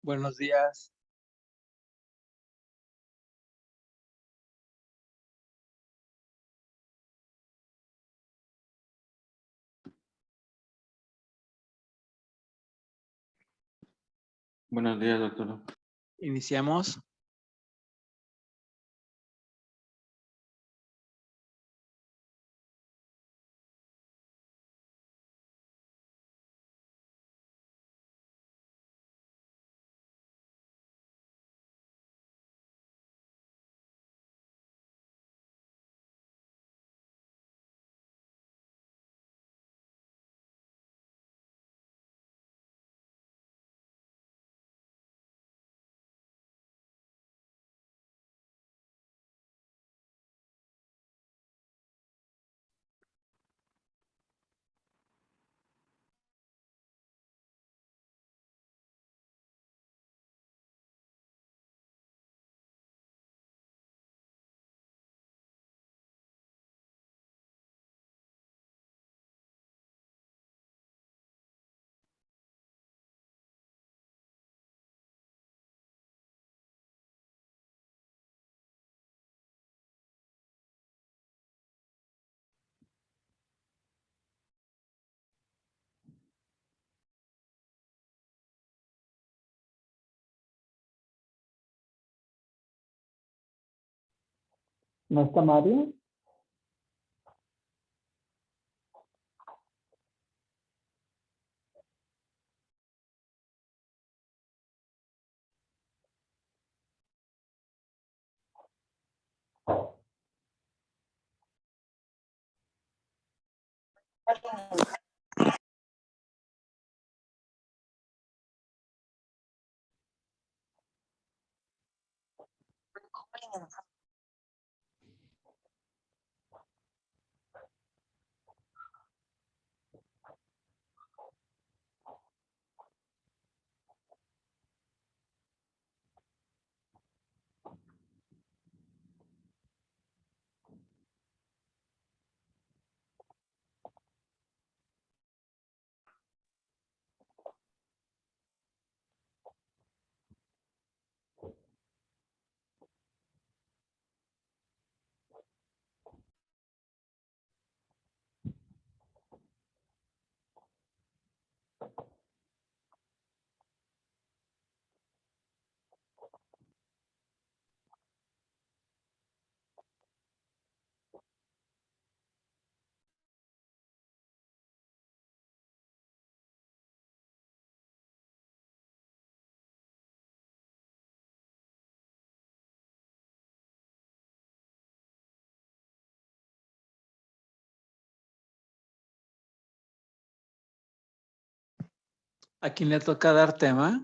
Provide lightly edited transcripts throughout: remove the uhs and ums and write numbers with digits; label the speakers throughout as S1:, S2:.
S1: Buenos días.
S2: Buenos días, doctor.
S1: Iniciamos.
S3: ¿No está Mario?
S1: ¿A quién le toca dar tema?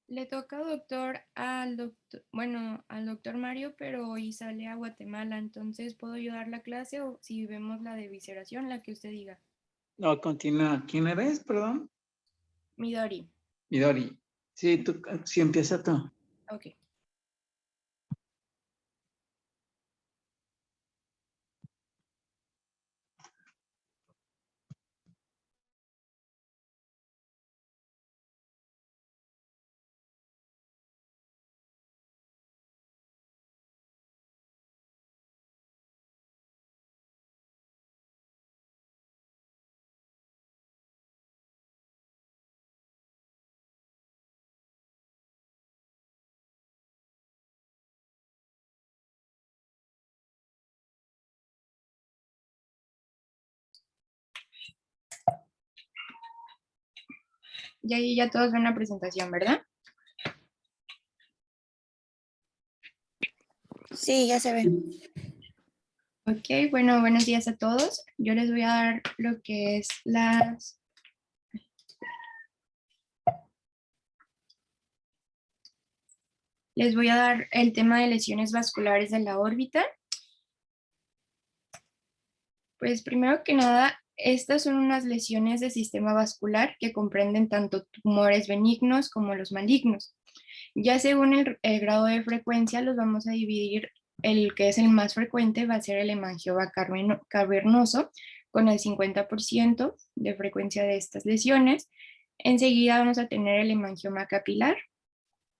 S4: Le toca, doctor, al doctor Mario, pero hoy sale a Guatemala, entonces ¿puedo ayudar la clase o si vemos la de visceración, la que usted diga?
S1: No, continúa. ¿Quién eres, perdón?
S4: Midori.
S1: Midori. Sí, sí, empieza tú.
S4: Ok. Y ahí ya todos ven la presentación, ¿verdad?
S5: Sí, ya se ve.
S4: Ok, bueno, buenos días a todos. Yo les voy a dar lo que es Les voy a dar el tema de lesiones vasculares de la órbita. Pues primero que nada, estas son unas lesiones del sistema vascular que comprenden tanto tumores benignos como los malignos. Ya según el grado de frecuencia los vamos a dividir. El que es el más frecuente va a ser el hemangioma cavernoso, con el 50% de frecuencia de estas lesiones. Enseguida vamos a tener el hemangioma capilar,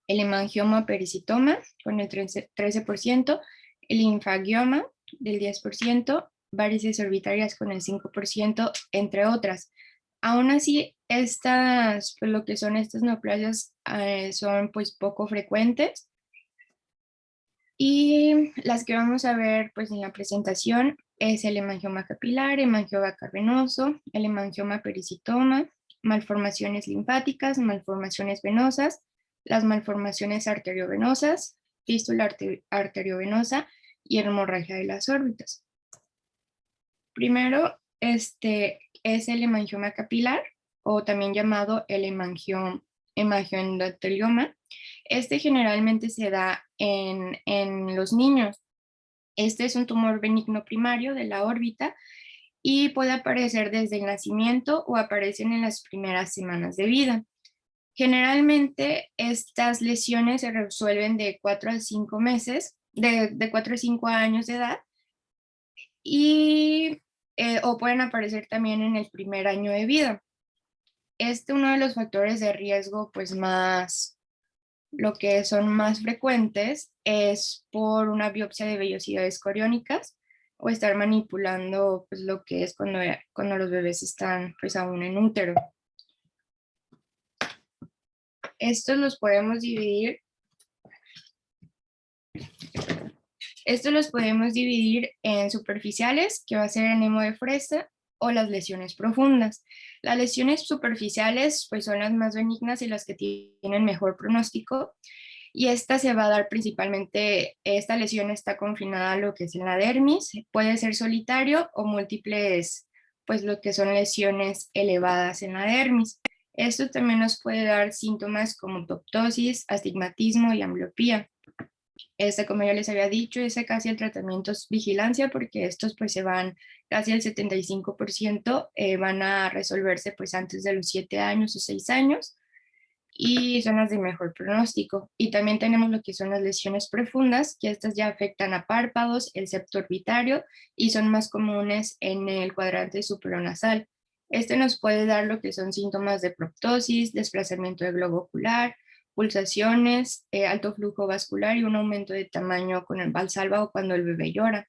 S4: el hemangioma pericitoma con el 13%, el linfangioma del 10%, varices orbitarias con el 5%, entre otras. Aún así, estas, pues, lo que son estas neoplasias son pues poco frecuentes, y las que vamos a ver pues en la presentación es el hemangioma capilar, hemangioma cavernoso, el hemangioma pericitoma, malformaciones linfáticas, malformaciones venosas, las malformaciones arteriovenosas, fístula arteriovenosa y hemorragia de las órbitas. Primero, es el hemangioma capilar, o también llamado el hemangioendotelioma. Este generalmente se da en los niños. Este es un tumor benigno primario de la órbita y puede aparecer desde el nacimiento o aparecen en las primeras semanas de vida. Generalmente estas lesiones se resuelven de 4 a 5 meses, de 4 a 5 años de edad, y o pueden aparecer también en el primer año de vida. Uno de los factores de riesgo pues más, lo que son más frecuentes es por una biopsia de vellosidades coriónicas o estar manipulando pues lo que es cuando los bebés están pues aún en útero. Estos los podemos dividir en superficiales, que va a ser enemo de fresa, o las lesiones profundas. Las lesiones superficiales pues son las más benignas y las que tienen mejor pronóstico, y esta se va a dar principalmente, esta lesión está confinada a lo que es en la dermis, puede ser solitario o múltiples, pues lo que son lesiones elevadas en la dermis. Esto también nos puede dar síntomas como ptosis, astigmatismo y ambliopía. Como ya les había dicho, casi el tratamiento es vigilancia, porque estos pues se van casi el 75%, van a resolverse pues antes de los 7 años o 6 años, y son las de mejor pronóstico. Y también tenemos lo que son las lesiones profundas, que estas ya afectan a párpados, el septo orbitario, y son más comunes en el cuadrante suprarrenal. Nos puede dar lo que son síntomas de proptosis, desplazamiento del globo ocular, pulsaciones, alto flujo vascular y un aumento de tamaño con el valsalva o cuando el bebé llora.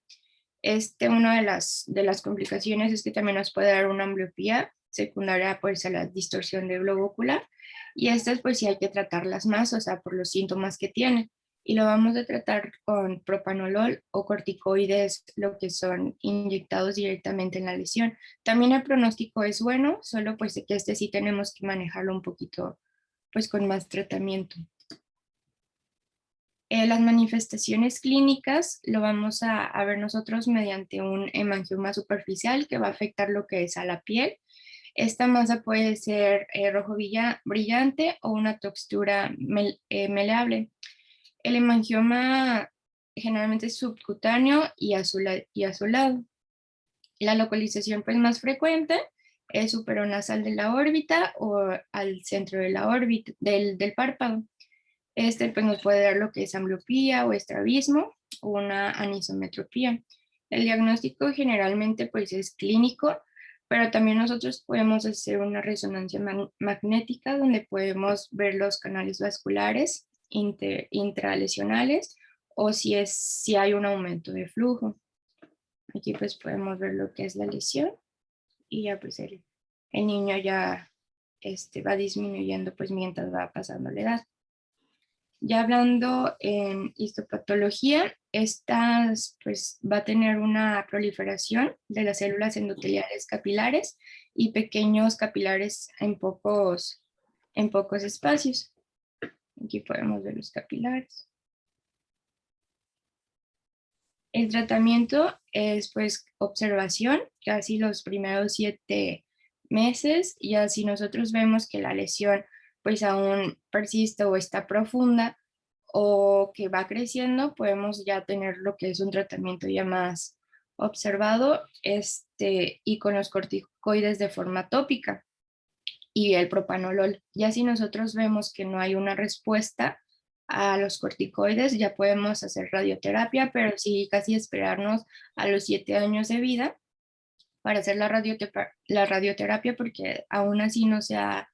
S4: Una de las complicaciones es que también nos puede dar una ambliopía secundaria pues a la distorsión del globo ocular, y estas pues sí hay que tratarlas más, o sea, por los síntomas que tienen, y lo vamos a tratar con propanolol o corticoides, lo que son inyectados directamente en la lesión. También el pronóstico es bueno, solo pues que sí tenemos que manejarlo un poquito pues con más tratamiento. Las manifestaciones clínicas lo vamos a ver nosotros mediante un hemangioma superficial que va a afectar lo que es a la piel. Esta masa puede ser rojo brillante o una textura meleable. El hemangioma generalmente es subcutáneo y azulado. La localización pues más frecuente es superonasal de la órbita o al centro de la órbita del párpado. Pues nos puede dar lo que es ambliopía o estrabismo o una anisometropía. El diagnóstico generalmente pues es clínico, pero también nosotros podemos hacer una resonancia magnética donde podemos ver los canales vasculares intralesionales, o si hay un aumento de flujo. Aquí pues podemos ver lo que es la lesión, y ya pues el niño ya va disminuyendo pues mientras va pasando la edad. Ya hablando en histopatología, estas pues va a tener una proliferación de las células endoteliales capilares y pequeños capilares en pocos espacios. Aquí podemos ver los capilares. El tratamiento es pues observación, casi los primeros 7 meses, y así nosotros vemos que la lesión pues aún persiste o está profunda o que va creciendo, podemos ya tener lo que es un tratamiento ya más observado, y con los corticoides de forma tópica y el propanolol. Ya si nosotros vemos que no hay una respuesta a los corticoides, ya podemos hacer radioterapia, pero sí casi esperarnos a los 7 años de vida para hacer la radioterapia, porque aún así no se ha,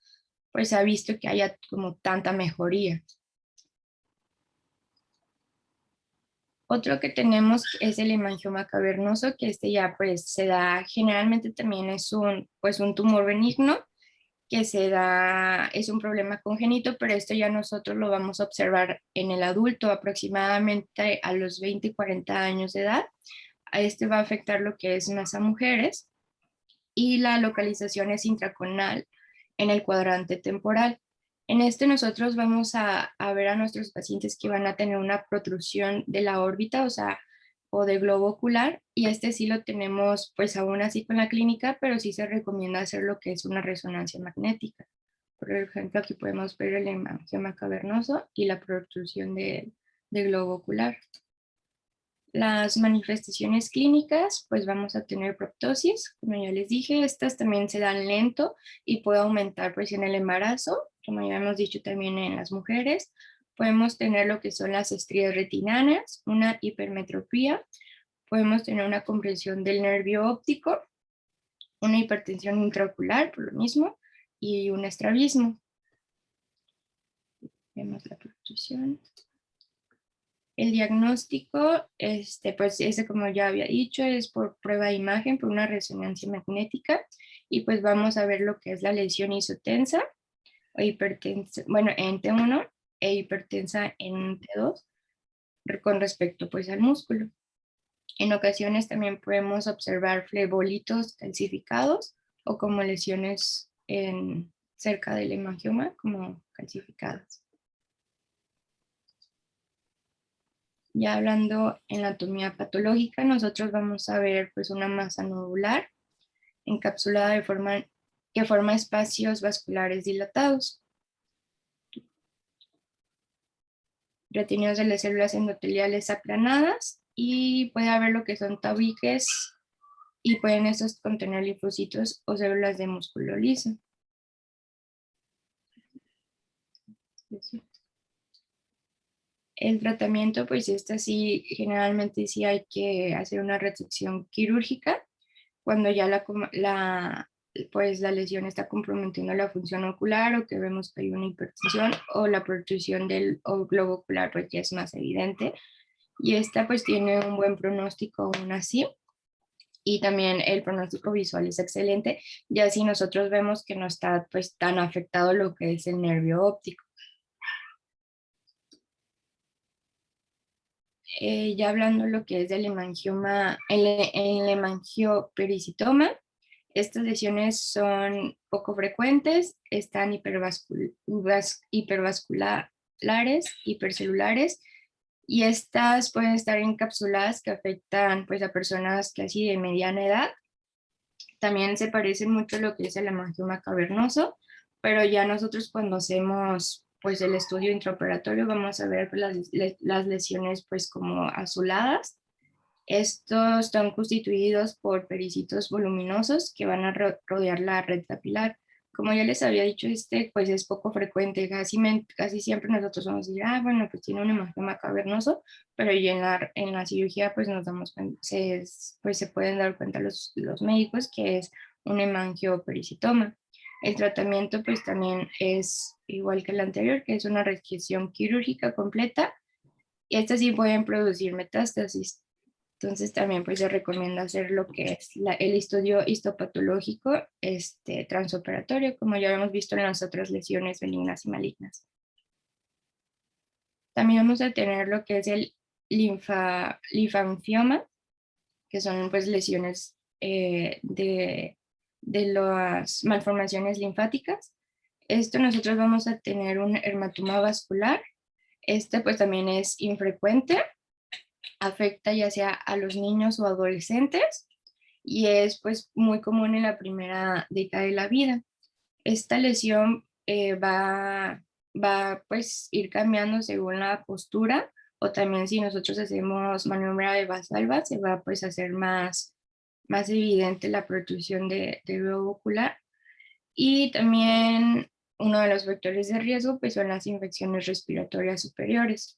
S4: pues, ha visto que haya como tanta mejoría. Otro que tenemos es el hemangioma cavernoso, que este ya pues se da, generalmente también es un tumor benigno, que se da, es un problema congénito, pero esto ya nosotros lo vamos a observar en el adulto aproximadamente a los 20 y 40 años de edad. A este va a afectar lo que es más a mujeres y la localización es intraconal en el cuadrante temporal. En este nosotros vamos a ver a nuestros pacientes que van a tener una protrusión de la órbita, o del globo ocular, y este sí lo tenemos pues aún así con la clínica, pero sí se recomienda hacer lo que es una resonancia magnética. Por ejemplo, aquí podemos ver el hemangioma cavernoso y la protrusión del globo ocular. Las manifestaciones clínicas, pues vamos a tener proptosis, como ya les dije, estas también se dan lento y puede aumentar pues en el embarazo, como ya hemos dicho también en las mujeres. Podemos tener lo que son las estrías retinanas, una hipermetropía, podemos tener una compresión del nervio óptico, una hipertensión intraocular por lo mismo y un estrabismo. Vemos la protrusión. El diagnóstico, pues ese como ya había dicho, es por prueba de imagen, por una resonancia magnética, y pues vamos a ver lo que es la lesión isotensa o hipertensa, bueno, en T1 e hipertensa en T2 con respecto pues al músculo. En ocasiones también podemos observar flebolitos calcificados o como lesiones cerca del hemangioma como calcificadas. Ya hablando en la anatomía patológica, nosotros vamos a ver pues una masa nodular encapsulada que forma espacios vasculares dilatados, retenidos de las células endoteliales aplanadas, y puede haber lo que son tabiques y pueden estos contener linfocitos o células de músculo liso. El tratamiento, pues sí, generalmente sí hay que hacer una resección quirúrgica cuando ya pues la lesión está comprometiendo la función ocular o que vemos que hay una hipertensión o la protrusión del globo ocular, pues ya es más evidente. Y esta pues tiene un buen pronóstico aún así. Y también el pronóstico visual es excelente, ya si nosotros vemos que no está pues tan afectado lo que es el nervio óptico. Ya hablando lo que es del hemangioma, el hemangiopericitoma, estas lesiones son poco frecuentes, están hipervasculares, hipercelulares, y estas pueden estar encapsuladas que afectan pues a personas casi de mediana edad. También se parecen mucho a lo que es el hemangioma cavernoso, pero ya nosotros cuando hacemos pues el estudio intraoperatorio vamos a ver las lesiones pues como azuladas. Estos están constituidos por pericitos voluminosos que van a rodear la red capilar. Como ya les había dicho, pues es poco frecuente, casi siempre nosotros vamos a decir, bueno, pues tiene un hemangioma cavernoso, pero ya en la cirugía pues nos damos cuenta, pues se pueden dar cuenta los médicos que es un hemangiopericitoma. El tratamiento pues también es igual que el anterior, que es una resección quirúrgica completa, y estas sí pueden producir metástasis. Entonces también pues se recomienda hacer lo que es el estudio histopatológico transoperatorio, como ya hemos visto en las otras lesiones benignas y malignas. También vamos a tener lo que es el linfangioma, que son pues lesiones de las malformaciones linfáticas. Esto nosotros vamos a tener un hematoma vascular. Pues también es infrecuente, afecta ya sea a los niños o adolescentes y es pues muy común en la primera década de la vida. Esta lesión va pues ir cambiando según la postura, o también si nosotros hacemos maniobra de Valsalva se va pues a hacer más evidente la protrusión del globo ocular. Y también uno de los vectores de riesgo pues son las infecciones respiratorias superiores.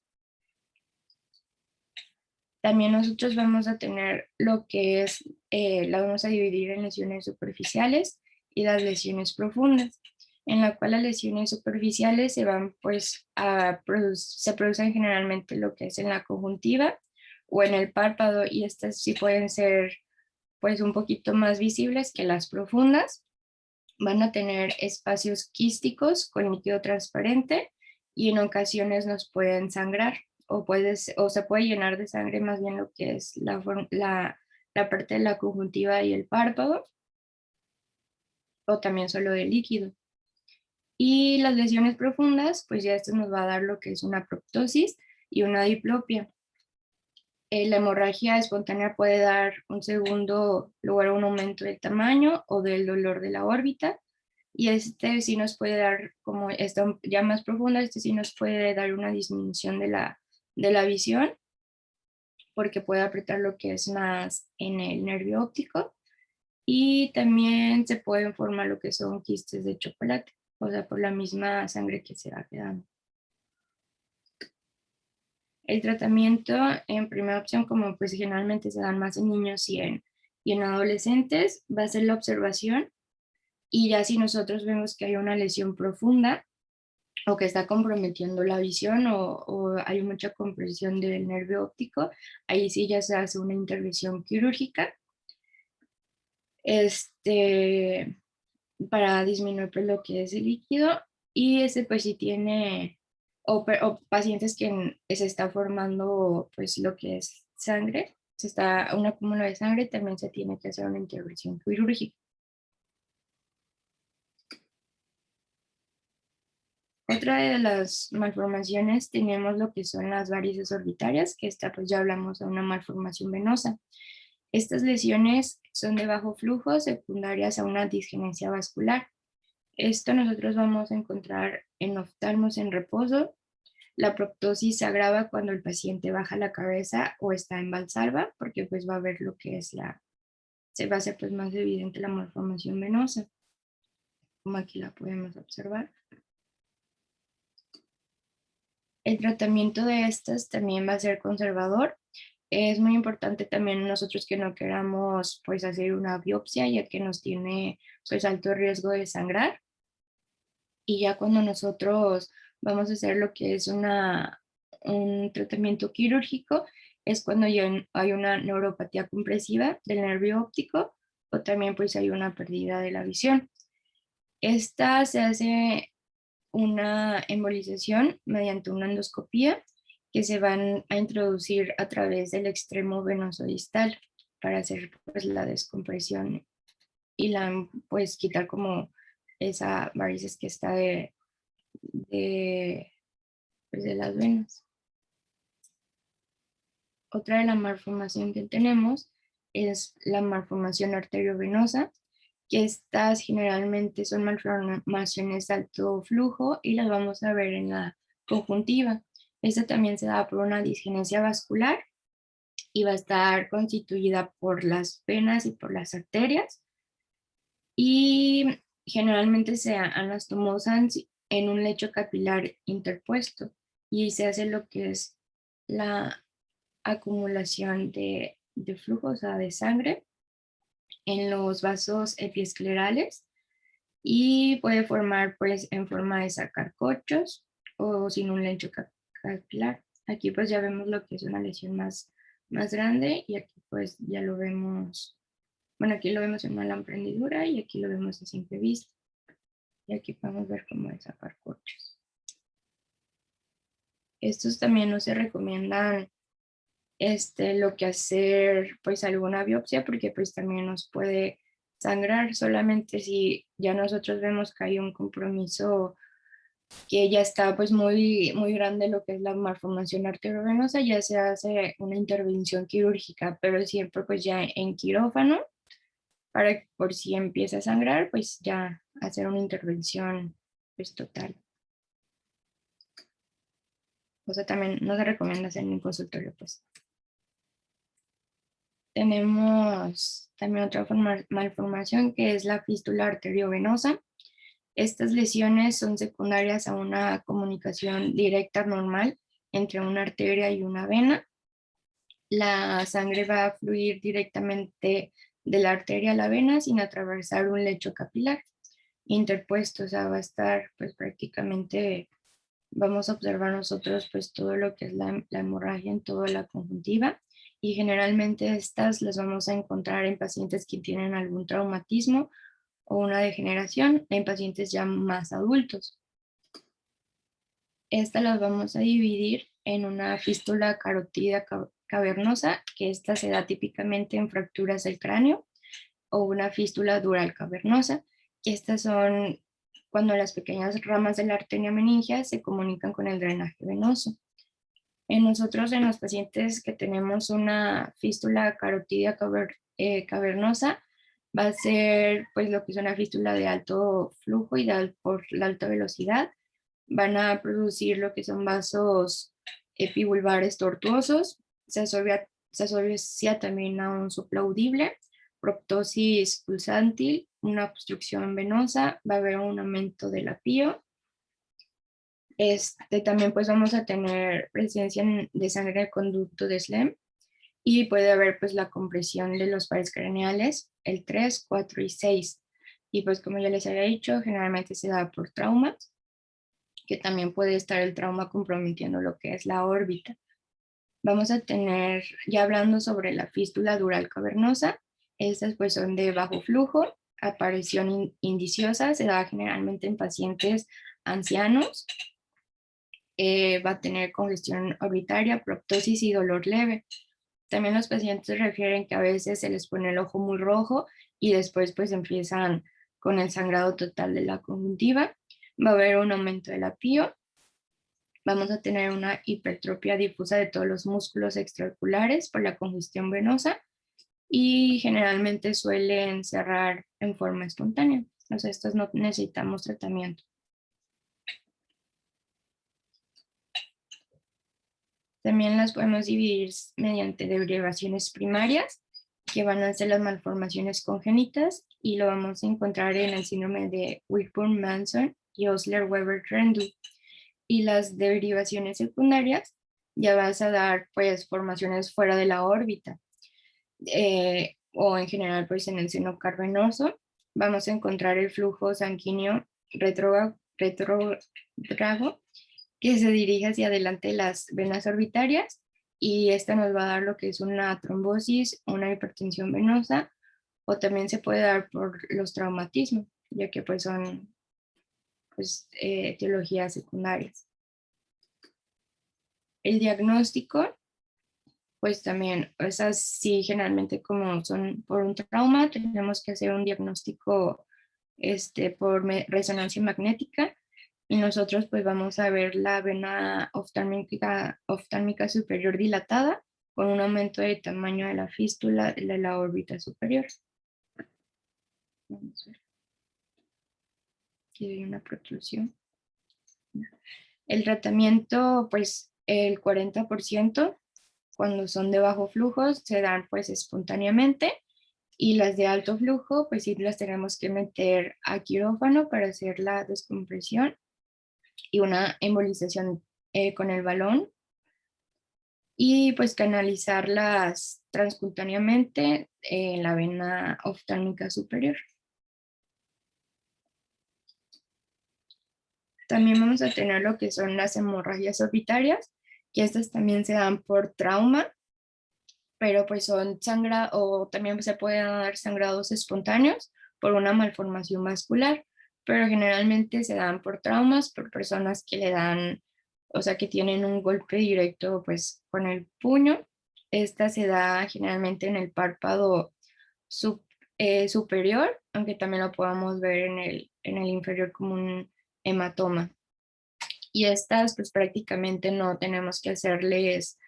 S4: También nosotros vamos a tener lo que es, la vamos a dividir en lesiones superficiales y las lesiones profundas, en la cual las lesiones superficiales se van pues se producen generalmente lo que es en la conjuntiva o en el párpado, y estas sí pueden ser pues un poquito más visibles que las profundas. Van a tener espacios quísticos con líquido transparente y en ocasiones nos pueden sangrar o se puede llenar de sangre más bien lo que es la parte de la conjuntiva y el párpado, o también solo de líquido. Y las lesiones profundas, pues ya esto nos va a dar lo que es una proptosis y una diplopia. La hemorragia espontánea puede dar un segundo lugar a un aumento del tamaño o del dolor de la órbita, y este sí nos puede dar, como está ya más profunda, este sí nos puede dar una disminución de la visión, porque puede apretar lo que es más en el nervio óptico, y también se pueden formar lo que son quistes de chocolate, o sea, por la misma sangre que se va quedando. El tratamiento en primera opción, como pues generalmente se dan más en niños y en adolescentes, va a ser la observación, y ya si nosotros vemos que hay una lesión profunda o que está comprometiendo la visión o hay mucha compresión del nervio óptico, ahí sí ya se hace una intervención quirúrgica para disminuir pues, lo que es el líquido, y pues si tiene o pacientes que se está formando pues lo que es sangre, un acúmulo de sangre, también se tiene que hacer una intervención quirúrgica. Otra de las malformaciones tenemos lo que son las varices orbitarias, que esta pues ya hablamos de una malformación venosa. Estas lesiones son de bajo flujo, secundarias a una disgenesia vascular. Esto nosotros vamos a encontrar en oftalmos en reposo. La proptosis se agrava cuando el paciente baja la cabeza o está en valsalva, porque pues va a ver lo que es se va a hacer pues más evidente la malformación venosa, como aquí la podemos observar. El tratamiento de estas también va a ser conservador. Es muy importante también nosotros que no queramos pues hacer una biopsia, ya que nos tiene pues alto riesgo de sangrar. Y ya cuando nosotros vamos a hacer lo que es un tratamiento quirúrgico, es cuando ya hay una neuropatía compresiva del nervio óptico, o también pues hay una pérdida de la visión. Esta se hace una embolización mediante una endoscopía, que se van a introducir a través del extremo venoso distal para hacer pues la descompresión y pues quitar como esa varices que está pues, de las venas. Otra de la malformación que tenemos es la malformación arteriovenosa, que estas generalmente son malformaciones de alto flujo y las vamos a ver en la conjuntiva. Esta también se da por una disgenesia vascular y va a estar constituida por las venas y por las arterias, y generalmente se anastomosan en un lecho capilar interpuesto, y se hace lo que es la acumulación de flujo, o sea, de sangre en los vasos epiesclerales, y puede formar pues en forma de sacarcochos o sin un lecho capilar. Aquí pues ya vemos lo que es una lesión más grande, y aquí pues ya lo vemos, bueno, aquí lo vemos en una emprendedura y aquí lo vemos a simple vista. Y aquí podemos ver cómo es sacarcochos. Estos también no se recomiendan lo que hacer pues alguna biopsia, porque pues también nos puede sangrar. Solamente si ya nosotros vemos que hay un compromiso, que ya está pues muy grande lo que es la malformación arteriovenosa, ya se hace una intervención quirúrgica, pero siempre pues ya en quirófano, para que por si empieza a sangrar pues ya hacer una intervención pues total. O sea, también no se recomienda hacer en un consultorio pues. Tenemos también otra malformación, que es la fístula arteriovenosa. Estas lesiones son secundarias a una comunicación directa normal entre una arteria y una vena. La sangre va a fluir directamente de la arteria a la vena sin atravesar un lecho capilar interpuesto, o sea, va a estar pues prácticamente, vamos a observar nosotros pues todo lo que es la hemorragia en toda la conjuntiva, y generalmente estas las vamos a encontrar en pacientes que tienen algún traumatismo o una degeneración en pacientes ya más adultos. Estas las vamos a dividir en una fístula carótida cavernosa, que esta se da típicamente en fracturas del cráneo, o una fístula dural cavernosa, que estas son cuando las pequeñas ramas de la arteria meningia se comunican con el drenaje venoso. En nosotros, en los pacientes que tenemos una fístula carótida cavernosa, va a ser pues lo que es una fístula de alto flujo y por la alta velocidad. Van a producir lo que son vasos epivulvares tortuosos, se asocia también a un soplo audible, proptosis pulsantil, una obstrucción venosa, va a haber un aumento del apío. También pues vamos a tener presencia de sangre en el conducto de Slem, y puede haber pues la compresión de los pares craneales, el 3, 4 y 6. Y pues como ya les había dicho, generalmente se da por traumas, que también puede estar el trauma comprometiendo lo que es la órbita. Vamos a tener, ya hablando sobre la fístula dural cavernosa, estas pues son de bajo flujo, aparición indiciosa, se da generalmente en pacientes ancianos, va a tener congestión orbitaria, proptosis y dolor leve. También los pacientes refieren que a veces se les pone el ojo muy rojo y después pues empiezan con el sangrado total de la conjuntiva. Va a haber un aumento del apío. Vamos a tener una hipertrofia difusa de todos los músculos extraoculares por la congestión venosa, y generalmente suelen cerrar en forma espontánea. O sea, estos no necesitamos tratamiento. También las podemos dividir mediante derivaciones primarias, que van a ser las malformaciones congénitas, y lo vamos a encontrar en el síndrome de Whitburn-Manson y Osler-Weber-Trendu. Y las derivaciones secundarias ya vas a dar pues formaciones fuera de la órbita, o en general pues en el seno cavernoso. Vamos a encontrar el flujo sanguíneo retrógrado que se dirige hacia adelante de las venas orbitarias, y esta nos va a dar lo que es una trombosis, una hipertensión venosa, o también se puede dar por los traumatismos, ya que pues son pues, etiologías secundarias. El diagnóstico, pues también, esas sí, generalmente como son por un trauma, tenemos que hacer un diagnóstico por resonancia magnética, y nosotros pues vamos a ver la vena oftálmica superior dilatada con un aumento de tamaño de la fístula de la órbita superior. Vamos a ver. Aquí hay una protrusión. El tratamiento, pues el 40% cuando son de bajo flujo se dan pues espontáneamente, y las de alto flujo pues sí las tenemos que meter a quirófano para hacer la descompresión y una embolización con el balón, y pues canalizarlas transcutáneamente en la vena oftálmica superior. También vamos a tener lo que son las hemorragias orbitarias, que estas también se dan por trauma, pero pues son o también se pueden dar sangrados espontáneos por una malformación vascular, pero generalmente se dan por traumas, por personas que le dan, o sea, que tienen un golpe directo pues con el puño. Esta se da generalmente en el párpado superior, aunque también lo podamos ver en el inferior como un hematoma. Y estas pues prácticamente no tenemos que hacerles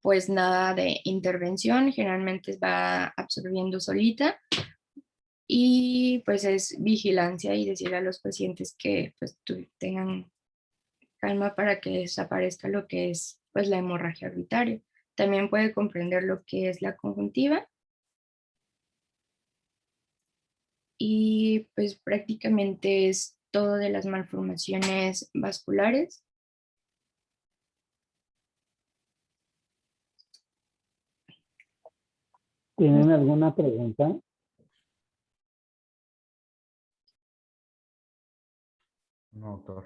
S4: pues nada de intervención, generalmente va absorbiendo solita, y pues es vigilancia y decirle a los pacientes que pues tengan calma para que desaparezca lo que es pues la hemorragia orbitaria. También puede comprender lo que es la conjuntiva, y pues prácticamente es todo de las malformaciones vasculares.
S2: ¿Tienen alguna pregunta?
S3: No, doctor.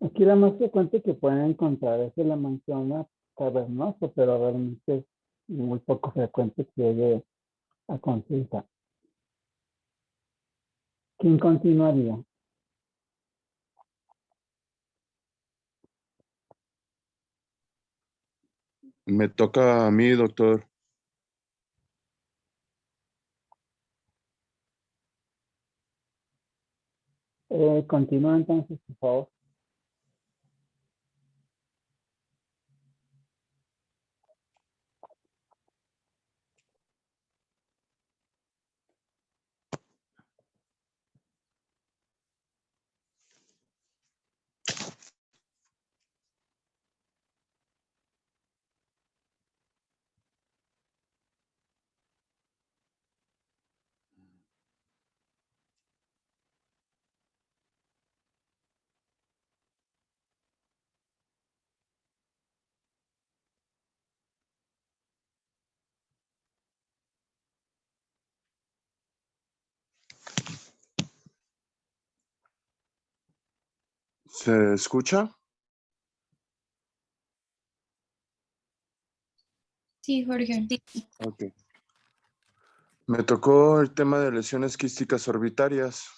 S2: Aquí la más frecuente que pueden encontrar es el hemangioma cavernoso, pero realmente es muy poco frecuente que llegue a consulta. ¿Quién continuaría?
S5: Me toca a mí, doctor.
S2: Continúa entonces, por favor.
S5: ¿Se escucha?
S4: Sí, Jorge.
S5: Ok. Me tocó el tema de lesiones quísticas orbitarias.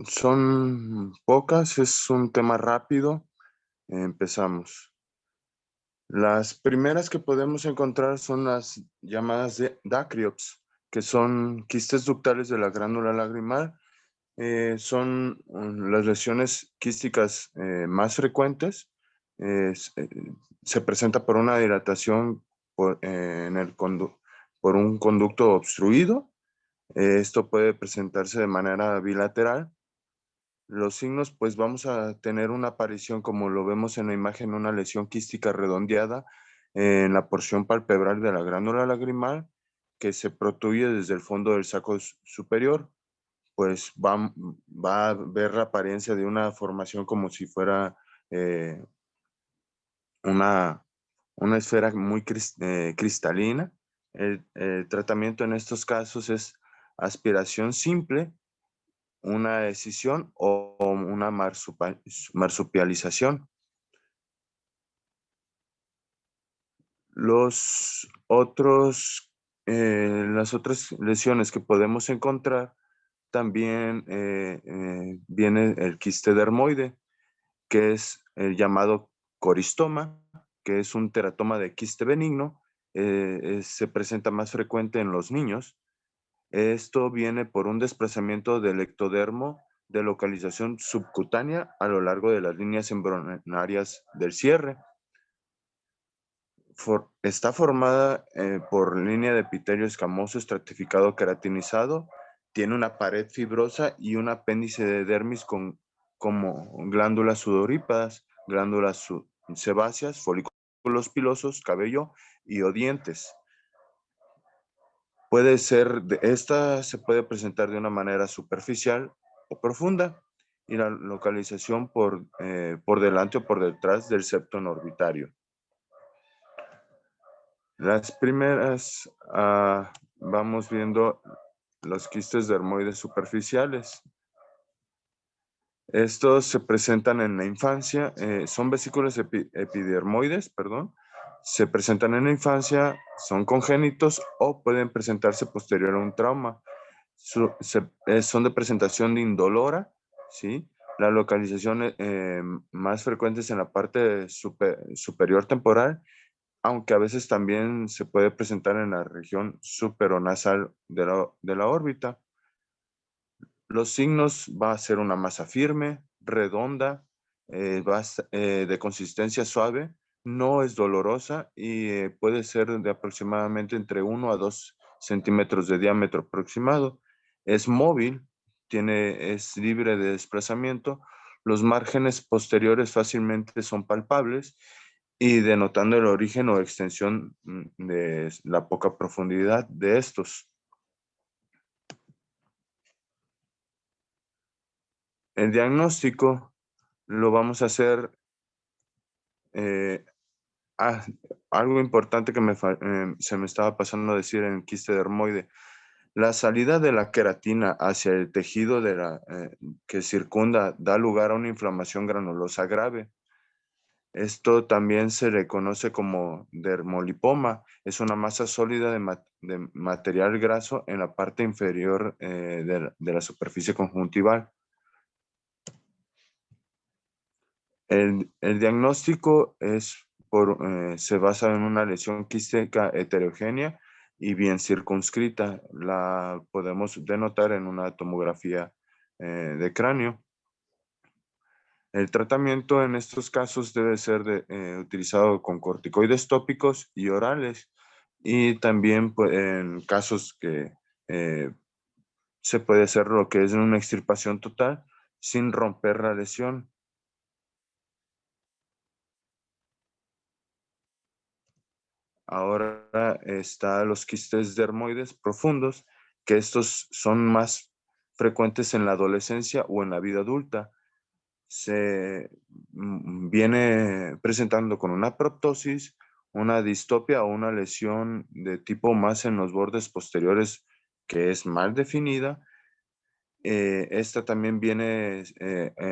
S5: Son pocas, es un tema rápido. Empezamos. Las primeras que podemos encontrar son las llamadas de Dacryops, que son quistes ductales de la glándula lagrimal. Son las lesiones quísticas más frecuentes. Se presenta por una dilatación por un conducto obstruido. Esto puede presentarse de manera bilateral. Los signos, pues vamos a tener una aparición, como lo vemos en la imagen, una lesión quística redondeada en la porción palpebral de la glándula lagrimal que se protruye desde el fondo del saco superior. Pues va a ver la apariencia de una formación como si fuera una esfera muy cristalina. El tratamiento en estos casos es aspiración simple, una escisión o una marsupialización. Las otras lesiones que podemos encontrar también viene el quiste dermoide, que es el llamado coristoma, que es un teratoma de quiste benigno. Se presenta más frecuente en los niños. Esto viene por un desplazamiento del ectodermo de localización subcutánea a lo largo de las líneas embrionarias del cierre. Está formada por línea de epitelio escamoso estratificado queratinizado, tiene una pared fibrosa y un apéndice de dermis como glándulas sudorípadas, glándulas sebáceas, folículos pilosos, cabello y o dientes. Esta se puede presentar de una manera superficial o profunda, y la localización por delante o por detrás del septo orbitario. Las primeras, vamos viendo los quistes dermoides superficiales. Estos se presentan en la infancia, son vesículas epidermoides, perdón. Se presentan en la infancia, son congénitos o pueden presentarse posterior a un trauma. Son de presentación indolora, ¿sí? La localización más frecuente es en la parte superior temporal, aunque a veces también se puede presentar en la región superonasal de la órbita. Los signos va a ser una masa firme, redonda, de consistencia suave, no es dolorosa y puede ser de aproximadamente entre 1 a 2 centímetros de diámetro aproximado. Es móvil, es libre de desplazamiento. Los márgenes posteriores fácilmente son palpables y denotando el origen o extensión de la poca profundidad de estos. El diagnóstico lo vamos a hacer. Algo importante que se me estaba pasando a decir en quiste dermoide. La salida de la queratina hacia el tejido que circunda da lugar a una inflamación granulosa grave. Esto también se le conoce como dermolipoma. Es una masa sólida de material graso en la parte inferior de la superficie conjuntival. El diagnóstico se basa en una lesión quística heterogénea y bien circunscrita. La podemos denotar en una tomografía de cráneo. El tratamiento en estos casos debe ser utilizado con corticoides tópicos y orales, y también pues, en casos que se puede hacer lo que es una extirpación total sin romper la lesión. Ahora están los quistes dermoides profundos, que estos son más frecuentes en la adolescencia o en la vida adulta. Se viene presentando con una proptosis, una distopia o una lesión de tipo más en los bordes posteriores que es mal definida. Esta también viene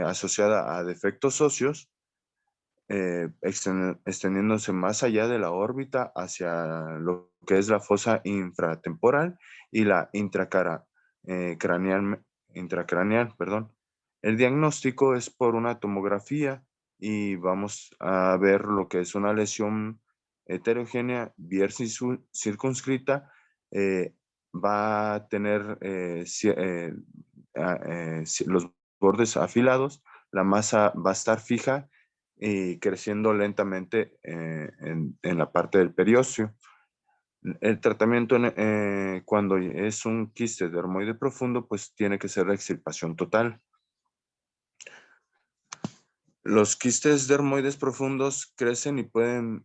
S5: asociada a defectos óseos, extendiéndose más allá de la órbita hacia lo que es la fosa infratemporal y la intracraneal, perdón. El diagnóstico es por una tomografía y vamos a ver lo que es una lesión heterogénea bien circunscrita. Va a tener los bordes afilados, la masa va a estar fija y creciendo lentamente en la parte del periósteo. El tratamiento cuando es un quiste dermoide profundo, pues tiene que ser la extirpación total. Los quistes dermoides profundos crecen y pueden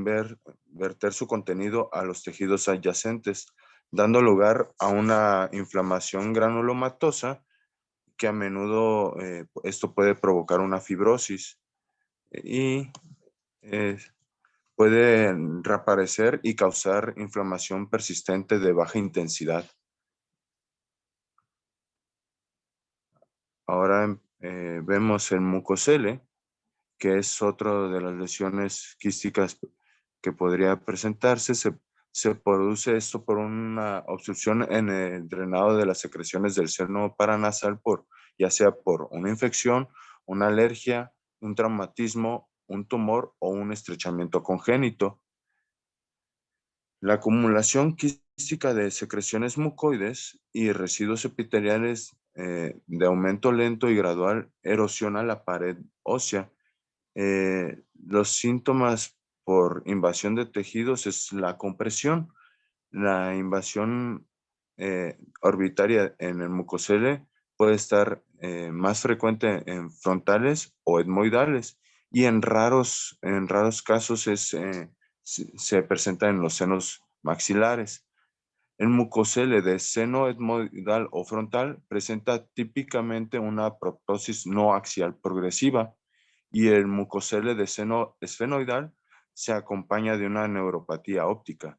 S5: verter su contenido a los tejidos adyacentes, dando lugar a una inflamación granulomatosa que a menudo esto puede provocar una fibrosis y puede reaparecer y causar inflamación persistente de baja intensidad. Ahora vemos el mucosele, que es otra de las lesiones quísticas que podría presentarse. Se produce esto por una obstrucción en el drenado de las secreciones del seno paranasal, ya sea por una infección, una alergia, un traumatismo, un tumor o un estrechamiento congénito. La acumulación quística de secreciones mucoides y residuos epiteliales de aumento lento y gradual erosiona la pared ósea. Los síntomas por invasión de tejidos es la compresión. La invasión orbitaria en el mucosele puede estar más frecuente en frontales o etmoidales, y en raros casos se presenta en los senos maxilares. El mucosele de seno etmoidal o frontal presenta típicamente una proptosis no axial progresiva, y el mucosele de seno esfenoidal se acompaña de una neuropatía óptica.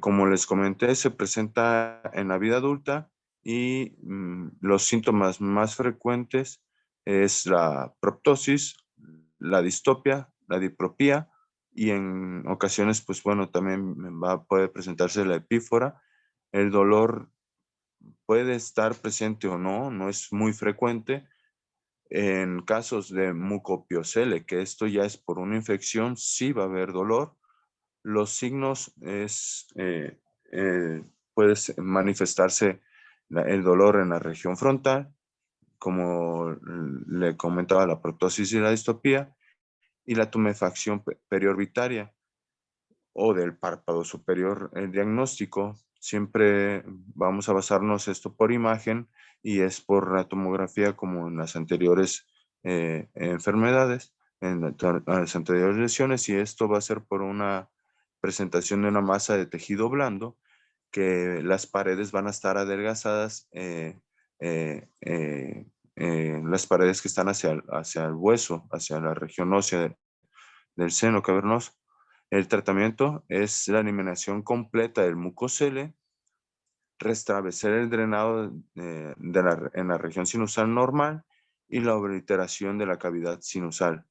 S5: Como les comenté, se presenta en la vida adulta y los síntomas más frecuentes es la proptosis, la distopia, la dipropía, y en ocasiones, pues bueno, también puede presentarse la epífora. El dolor puede estar presente o no, no es muy frecuente. En casos de mucopiocele, que esto ya es por una infección, sí va a haber dolor. Los signos puede manifestarse el dolor en la región frontal, como le comentaba, la proptosis y la distopía, y la tumefacción periorbitaria o del párpado superior. El diagnóstico siempre vamos a basarnos esto por imagen, y es por la tomografía como en las anteriores enfermedades, en las anteriores lesiones, y esto va a ser por una presentación de una masa de tejido blando, que las paredes van a estar adelgazadas, las paredes que están hacia el hueso, hacia la región ósea del seno cavernoso. El tratamiento es la eliminación completa del mucocele, restablecer el drenado en la región sinusal normal y la obliteración de la cavidad sinusal.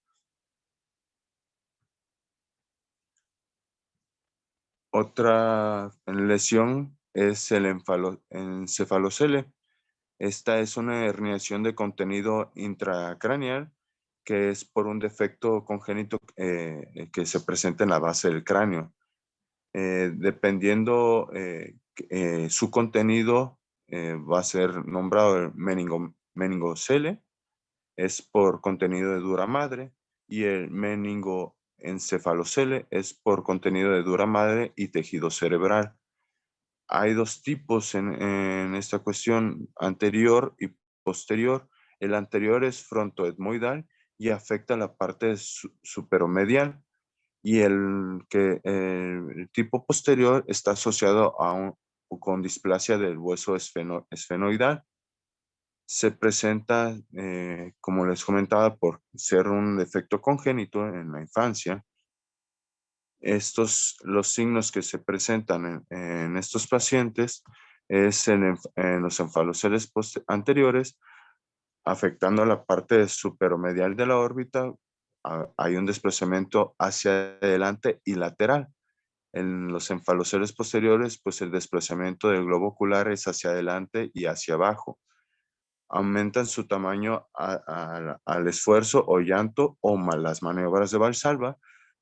S5: Otra lesión es el encefalocele. Esta es una herniación de contenido intracraneal que es por un defecto congénito que se presenta en la base del cráneo. Dependiendo su contenido, va a ser nombrado el meningocele, es por contenido de dura madre, y el meningoencefalocele es por contenido de dura madre y tejido cerebral. Hay dos tipos en esta cuestión, anterior y posterior. El anterior es frontoetmoidal y afecta la parte superomedial, y el tipo posterior está asociado con displasia del hueso esfenoidal. Se presenta, como les comentaba, por ser un defecto congénito en la infancia. Los signos que se presentan en estos pacientes es en los encefaloceles anteriores, afectando la parte superomedial de la órbita. Hay un desplazamiento hacia adelante y lateral. En los encefaloceles posteriores, pues el desplazamiento del globo ocular es hacia adelante y hacia abajo. Aumentan su tamaño al esfuerzo o llanto o las maniobras de Valsalva.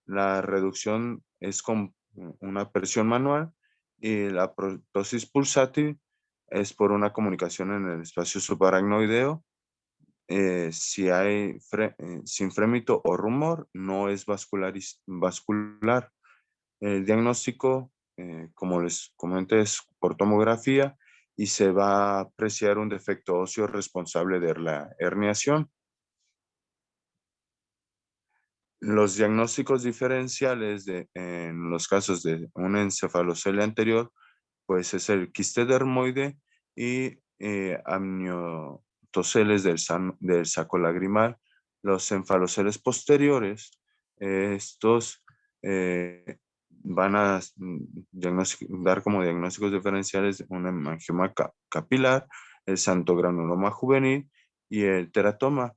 S5: La reducción es con una presión manual, y la proptosis pulsátil es por una comunicación en el espacio subaracnoideo. Si hay sin frémito o rumor, no es vascular. El diagnóstico, como les comenté, es por tomografía y se va a apreciar un defecto óseo responsable de la herniación. Los diagnósticos diferenciales en los casos de un encefalocele anterior, pues es el quiste dermoide y amniotoceles del saco lagrimal. Los encefaloceles posteriores, estos van a dar como diagnósticos diferenciales un hemangioma capilar, el xantogranuloma juvenil y el teratoma.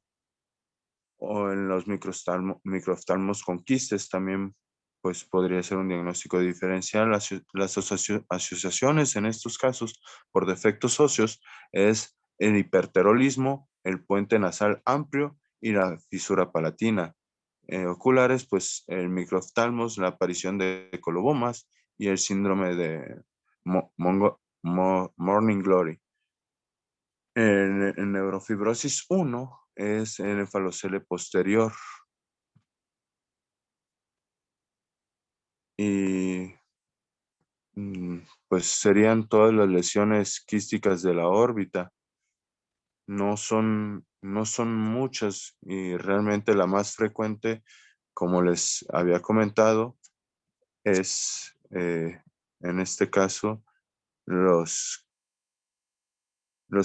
S5: O en los microoftalmos con quistes también, pues podría ser un diagnóstico diferencial. Las asociaciones en estos casos por defectos óseos es el hiperterolismo, el puente nasal amplio y la fisura palatina. Oculares, pues el microoftalmos, la aparición de colobomas y el síndrome de Morning Glory. En neurofibrosis 1 es el encefalocele posterior. Y pues serían todas las lesiones quísticas de la órbita. No son muchas, y realmente la más frecuente, como les había comentado, es en este caso los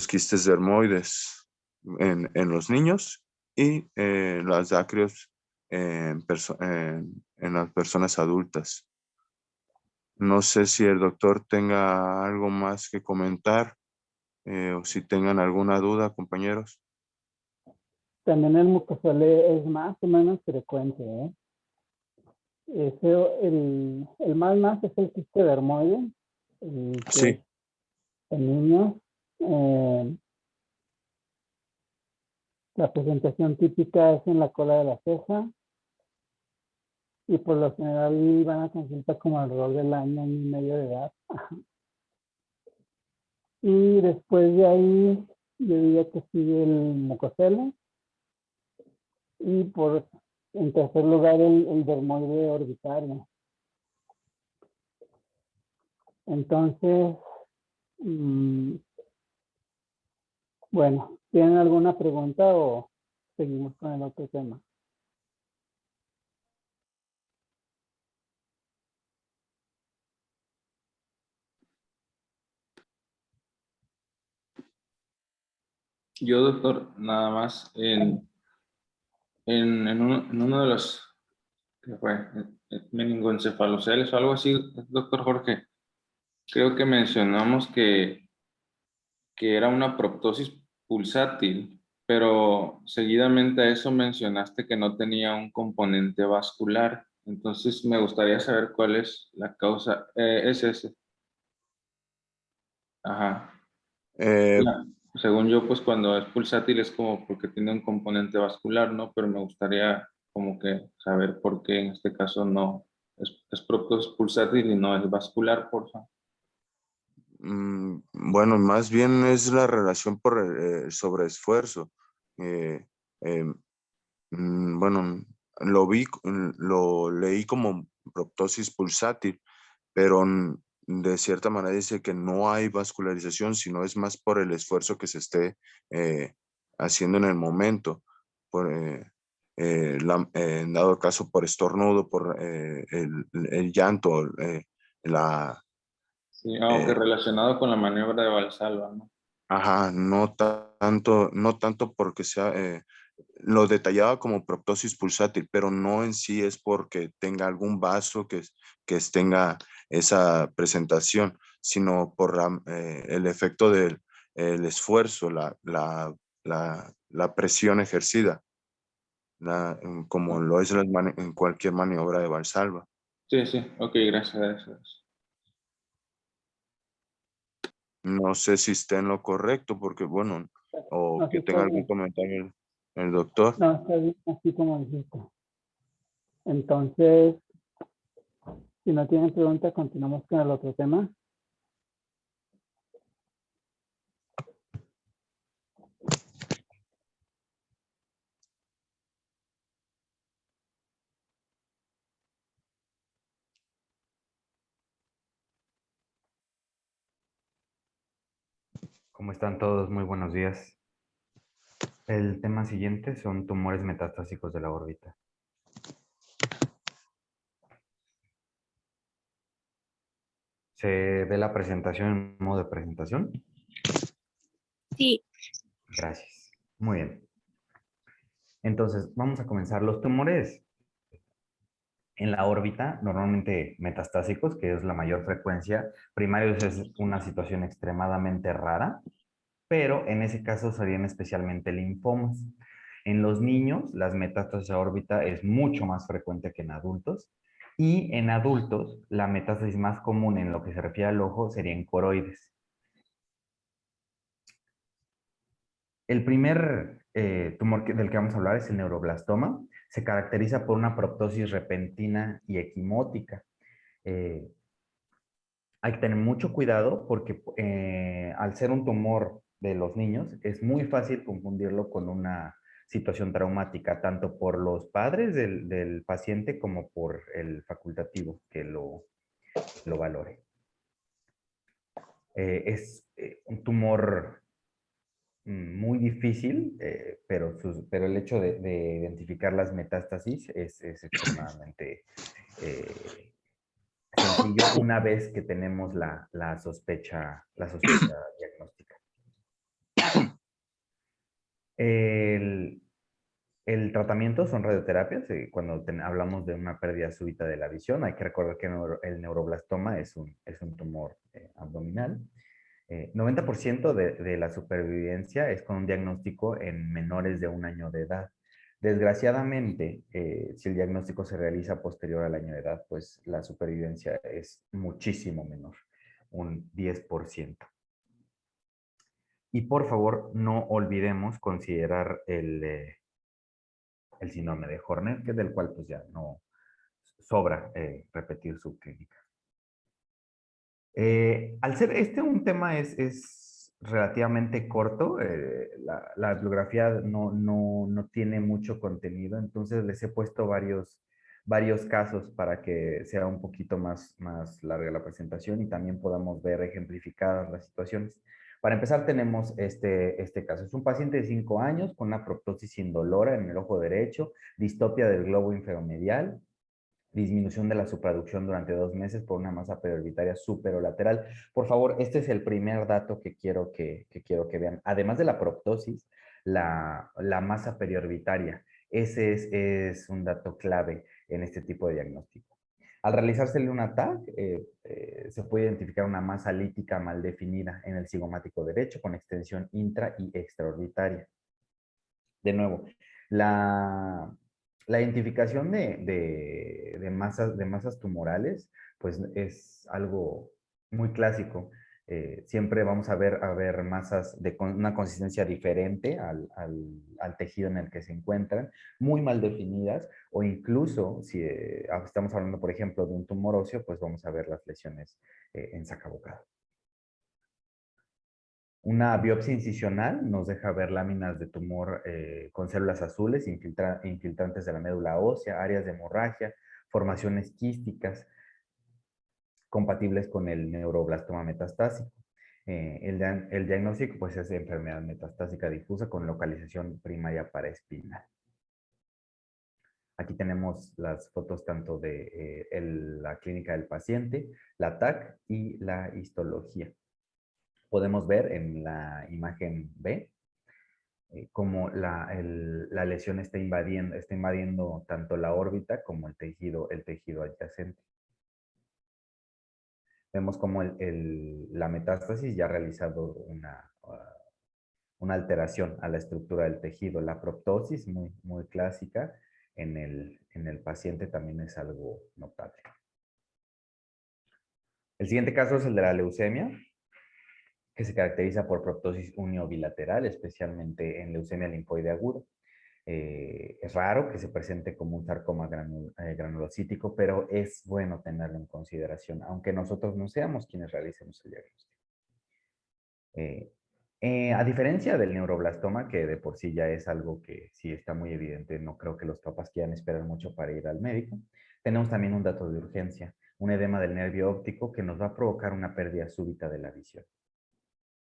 S5: quistes dermoides en los niños y las acrios en las personas adultas. No sé si el doctor tenga algo más que comentar o si tengan alguna duda, compañeros.
S2: También el mucosole es más o menos frecuente, ¿eh? El más es el quiste dermoide, que
S5: Sí.
S2: en niños. La presentación típica es en la cola de la ceja, y por lo general van a consulta como alrededor del año y medio de edad. Y después de ahí, yo diría que sigue el mucocele, y en tercer lugar el dermoide orbitario. Entonces, bueno, ¿tienen alguna pregunta o seguimos con el otro tema?
S6: Yo, doctor, nada más en uno de los, ¿qué fue? Meningoencefaloceles o algo así, doctor Jorge, creo que mencionamos que era una proptosis pulsátil, pero seguidamente a eso mencionaste que no tenía un componente vascular. Entonces me gustaría saber cuál es la causa. Es ese. Ajá.
S5: Eh,
S6: Ya, según yo, pues cuando es pulsátil es como porque tiene un componente vascular, ¿no? Pero me gustaría como que saber por qué en este caso no es proptosis pulsátil y no es vascular, por favor.
S5: bueno, más bien es la relación por el sobreesfuerzo. Eh, em, bueno, lo leí como proptosis pulsátil, pero de cierta manera dice que no hay vascularización, sino es más por el esfuerzo que se esté eh, haciendo en el momento, en dado caso por estornudo, por el llanto, la,
S6: Sí, aunque
S5: eh,
S6: relacionado con la maniobra de Valsalva, ¿no?
S5: ajá, no tanto porque sea, lo detallaba como proptosis pulsátil, pero no en sí es porque tenga algún vaso que tenga esa presentación, sino por el efecto del el esfuerzo, la presión ejercida, como lo es en cualquier maniobra de Valsalva.
S6: Sí, sí, ok, gracias, gracias.
S5: No sé si esté en lo correcto, porque bueno, o
S2: No, sí
S5: que
S2: está
S5: tenga algún
S2: bien.
S5: comentario el doctor.
S2: No, está bien, así como dijiste. Entonces, si no tienen preguntas, continuamos con el otro tema.
S3: ¿Cómo están todos? Muy buenos días. El tema siguiente son tumores metastásicos de la órbita. ¿Se ve la presentación en modo de presentación?
S4: Sí.
S3: Gracias. Muy bien. Entonces, vamos a comenzar. Los tumores en la órbita, normalmente metastásicos, que es la mayor frecuencia, primarios es una situación extremadamente rara, pero en ese caso serían especialmente linfomas. En los niños, las metástasis a órbita es mucho más frecuente que en adultos, y en adultos, la metástasis más común en lo que se refiere al ojo sería en coroides. El primer tumor del que vamos a hablar es el neuroblastoma. Se caracteriza por una proptosis repentina y equimótica. Eh, Hay que tener mucho cuidado porque al ser un tumor de los niños, es muy fácil confundirlo con una situación traumática, tanto por los padres del paciente como por el facultativo que lo valore. Es un tumor muy difícil, pero el hecho de identificar las metástasis es extremadamente sencillo una vez que tenemos la sospecha diagnóstica. El, el tratamiento son radioterapias. Cuando hablamos de una pérdida súbita de la visión, hay que recordar que el neuroblastoma es un tumor abdominal. 90% de la supervivencia es con un diagnóstico en menores de 1 año de edad. Desgraciadamente, si el diagnóstico se realiza posterior al año de edad, pues la supervivencia es muchísimo menor, un 10%. Y por favor, no olvidemos considerar el síndrome de Horner, que del cual pues ya no sobra repetir su clínica. Al ser un tema es relativamente corto, la bibliografía no tiene mucho contenido, entonces les he puesto varios casos para que sea un poquito más larga la presentación y también podamos ver ejemplificadas las situaciones. Para empezar tenemos este caso. Es un paciente de 5 años con una proptosis indolora en el ojo derecho, distopia del globo inferomedial. disminución de la supraducción durante 2 meses por una masa periorbitaria superolateral. Por favor, este es el primer dato que quiero que vean. Además de la proptosis, la masa periorbitaria. Ese es un dato clave en este tipo de diagnóstico. Al realizársele un TAC, se puede identificar una masa lítica mal definida en el cigomático derecho con extensión intra y extraorbitaria. De nuevo, la identificación de masas tumorales, pues es algo muy clásico. Siempre vamos a ver masas de una consistencia diferente al tejido en el que se encuentran, muy mal definidas, o incluso si estamos hablando, por ejemplo, de un tumor óseo, pues vamos a ver las lesiones en sacabocado. Una biopsia incisional nos deja ver láminas de tumor con células azules, infiltrantes de la médula ósea, áreas de hemorragia, formaciones quísticas compatibles con el neuroblastoma metastásico. El diagnóstico pues, es de enfermedad metastásica difusa con localización primaria paraespinal. Aquí tenemos las fotos tanto de la clínica del paciente, la TAC y la histología. Podemos ver en la imagen B cómo la lesión está invadiendo tanto la órbita como el tejido adyacente. Vemos cómo la metástasis ya ha realizado una alteración a la estructura del tejido. La proptosis, muy clásica, en el paciente también es algo notable. El siguiente caso es el de la leucemia, que se caracteriza por proptosis uniobilateral, especialmente en leucemia linfoide aguda. Es raro que se presente como un sarcoma granulocítico, pero es bueno tenerlo en consideración, aunque nosotros no seamos quienes realicemos el diagnóstico. A diferencia del neuroblastoma, que de por sí ya es algo que sí está muy evidente, no creo que los papás quieran esperar mucho para ir al médico, tenemos también un dato de urgencia, un edema del nervio óptico que nos va a provocar una pérdida súbita de la visión.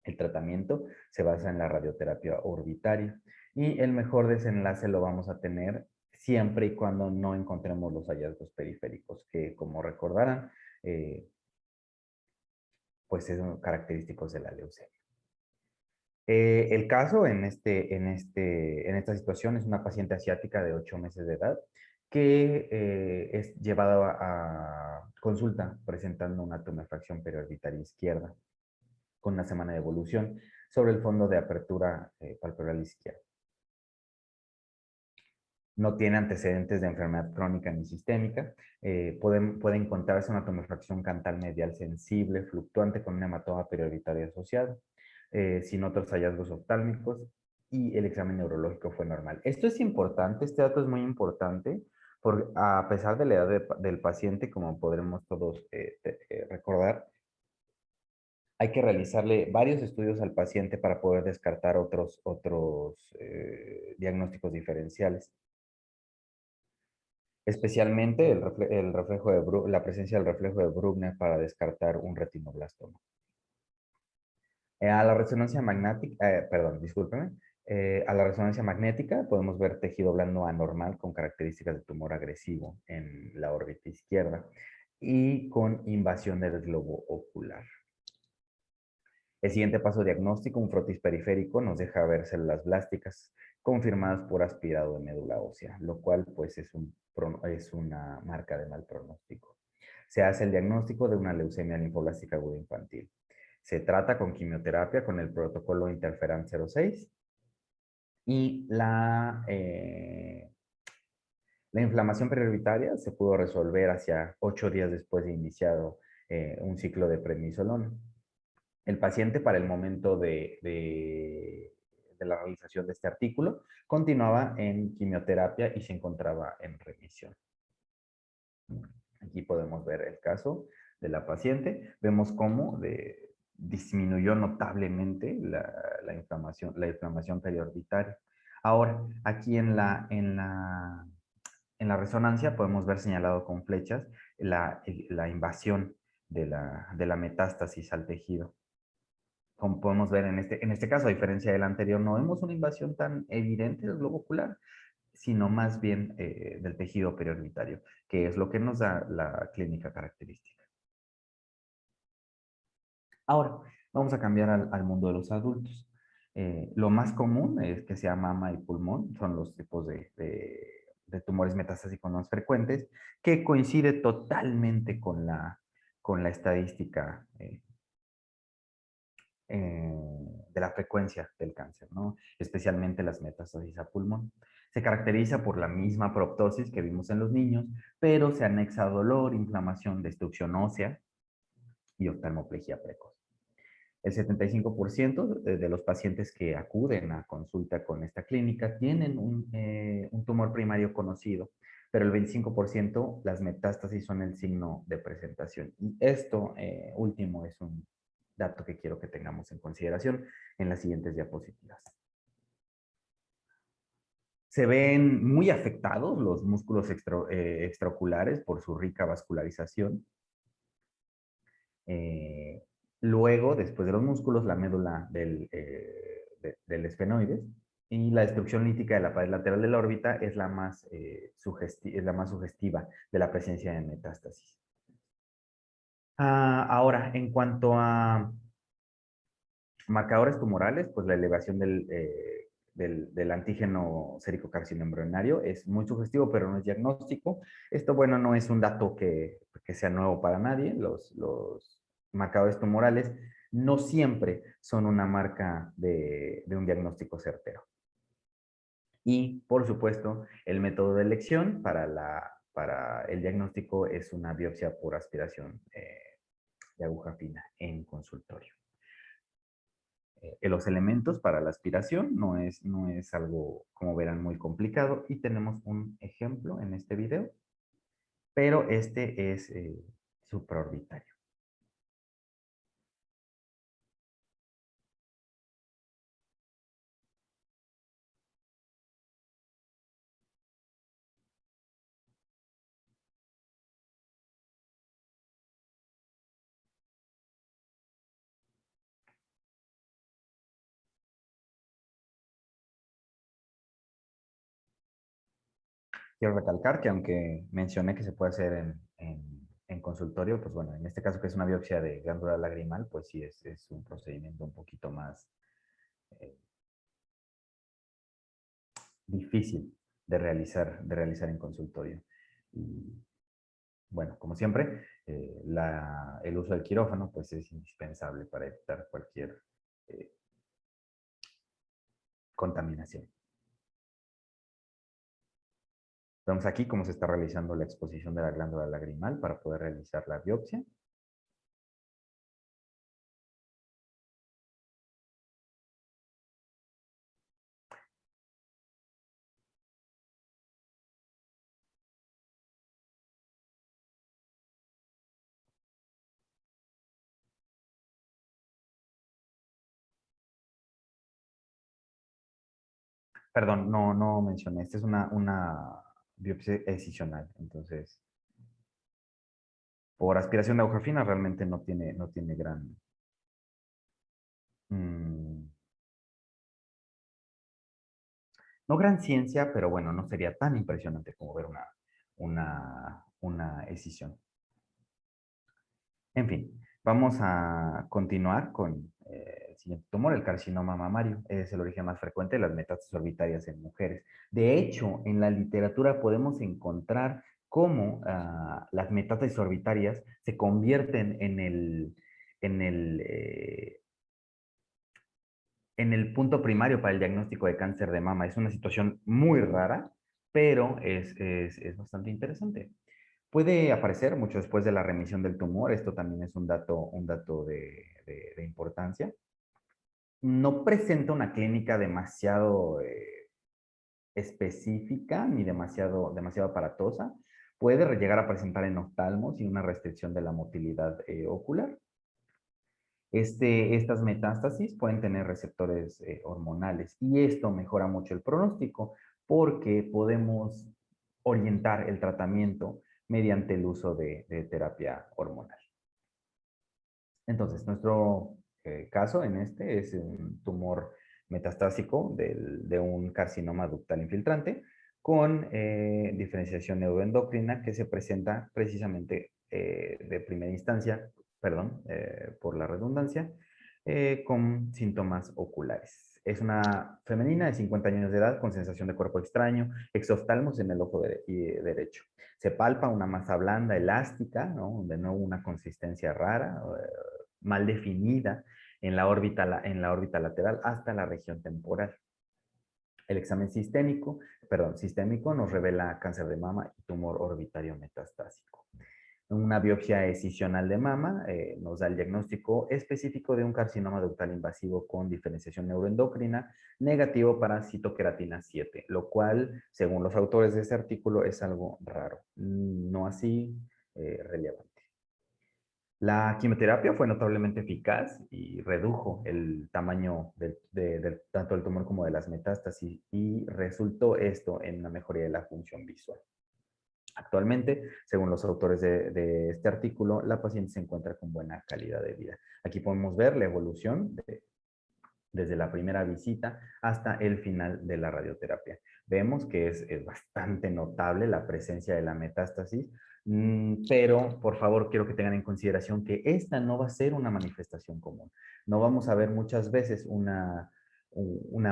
S3: El tratamiento se basa en la radioterapia orbitaria y el mejor desenlace lo vamos a tener siempre y cuando no encontremos los hallazgos periféricos, que como recordarán, pues son característicos de la leucemia. El caso en esta situación es una paciente asiática de 8 meses de edad que es llevada a consulta presentando una tumefacción periorbitaria izquierda con una semana de evolución sobre el fondo de apertura palpebral izquierda. No tiene antecedentes de enfermedad crónica ni sistémica. Puede encontrarse una tumefacción cantal medial sensible, fluctuante con un hematoma periorbitario asociado, sin otros hallazgos oftálmicos, y el examen neurológico fue normal. Esto es importante, este dato es muy importante, porque a pesar de la edad del paciente, como podremos todos recordar, hay que realizarle varios estudios al paciente para poder descartar otros diagnósticos diferenciales. Especialmente la presencia del reflejo de Bruckner para descartar un retinoblastoma. A la resonancia magnética, a la resonancia magnética podemos ver tejido blando anormal con características de tumor agresivo en la órbita izquierda y con invasión del globo ocular. El siguiente paso diagnóstico, un frotis periférico, nos deja ver células blásticas confirmadas por aspirado de médula ósea, lo cual pues es una marca de mal pronóstico. Se hace el diagnóstico de una leucemia linfoblástica aguda infantil. Se trata con quimioterapia con el protocolo Interferan 06 y la inflamación periorbitaria se pudo resolver hacia 8 días después de iniciado un ciclo de prednisolona. El paciente para el momento de la realización de este artículo continuaba en quimioterapia y se encontraba en remisión. Aquí podemos ver el caso de la paciente. Vemos cómo disminuyó notablemente la inflamación periorbitaria. Ahora, aquí en la resonancia podemos ver señalado con flechas la invasión de la metástasis al tejido. Como podemos ver en este caso, a diferencia del anterior, no vemos una invasión tan evidente del globo ocular. sino más bien del tejido periorbitario, que es lo que nos da la clínica característica. Ahora, vamos a cambiar al mundo de los adultos. Lo más común es que sea mama y pulmón, son los tipos de tumores metastásicos más frecuentes, que coincide totalmente con la estadística de la frecuencia del cáncer, ¿no? Especialmente las metástasis a pulmón. Se caracteriza por la misma proptosis que vimos en los niños, pero se anexa dolor, inflamación, destrucción ósea y oftalmoplegia precoz. El 75% de los pacientes que acuden a consulta con esta clínica tienen un tumor primario conocido, pero el 25% las metástasis son el signo de presentación. Y esto último es un dato que quiero que tengamos en consideración en las siguientes diapositivas. Se ven muy afectados los músculos extraoculares por su rica vascularización. Luego, después de los músculos, la médula del esfenoides y la destrucción lítica de la pared lateral de la órbita es la más sugestiva de la presencia de metástasis. Ahora, en cuanto a marcadores tumorales, pues la elevación del antígeno sérico-carcinoma embrionario es muy sugestivo, pero no es diagnóstico. Esto, bueno, no es un dato que sea nuevo para nadie. Los marcadores tumorales no siempre son una marca de un diagnóstico certero. Y, por supuesto, el método de elección para el diagnóstico es una biopsia por aspiración de aguja fina en consultorio. Los elementos para la aspiración no es algo, como verán, muy complicado. Y tenemos un ejemplo en este video, pero este es supraorbitario. Quiero recalcar que aunque mencioné que se puede hacer en consultorio, pues bueno, en este caso que es una biopsia de glándula lagrimal, pues sí es un procedimiento un poquito más difícil de realizar en consultorio. Y bueno, como siempre, el uso del quirófano pues es indispensable para evitar cualquier contaminación. Vemos aquí cómo se está realizando la exposición de la glándula lagrimal para poder realizar la biopsia. Perdón, no mencioné. Esta es una biopsia excisional. Entonces, por aspiración de aguja fina realmente no tiene gran... no gran ciencia, pero bueno, no sería tan impresionante como ver una escisión. En fin, vamos a continuar con el siguiente tumor, el carcinoma mamario. Es el origen más frecuente de las metástasis orbitarias en mujeres. De hecho, en la literatura podemos encontrar cómo las metástasis orbitarias se convierten en el punto primario para el diagnóstico de cáncer de mama. Es una situación muy rara, pero es bastante interesante. Puede aparecer mucho después de la remisión del tumor. Esto también es un dato de importancia. No presenta una clínica demasiado específica ni demasiado aparatosa. Puede llegar a presentar en oftalmos y una restricción de la motilidad ocular. Estas metástasis pueden tener receptores hormonales y esto mejora mucho el pronóstico porque podemos orientar el tratamiento mediante el uso de terapia hormonal. Entonces, nuestro caso en este es un tumor metastásico de un carcinoma ductal infiltrante con diferenciación neuroendocrina que se presenta precisamente de primera instancia, perdón, por la redundancia, con síntomas oculares. Es una femenina de 50 años de edad con sensación de cuerpo extraño, exoftalmos en el ojo derecho. Se palpa una masa blanda, elástica, ¿no? De nuevo una consistencia rara, mal definida en la órbita lateral hasta la región temporal. El examen sistémico nos revela cáncer de mama y tumor orbitario metastásico. Una biopsia escisional de mama nos da el diagnóstico específico de un carcinoma ductal invasivo con diferenciación neuroendocrina negativo para citoqueratina 7, lo cual, según los autores de este artículo, es algo raro, no así relevante. La quimioterapia fue notablemente eficaz y redujo el tamaño tanto del tumor como de las metástasis y resultó esto en una mejoría de la función visual. Actualmente, según los autores de este artículo, la paciente se encuentra con buena calidad de vida. Aquí podemos ver la evolución desde la primera visita hasta el final de la radioterapia. Vemos que es bastante notable la presencia de la metástasis, pero por favor quiero que tengan en consideración que esta no va a ser una manifestación común. No vamos a ver muchas veces una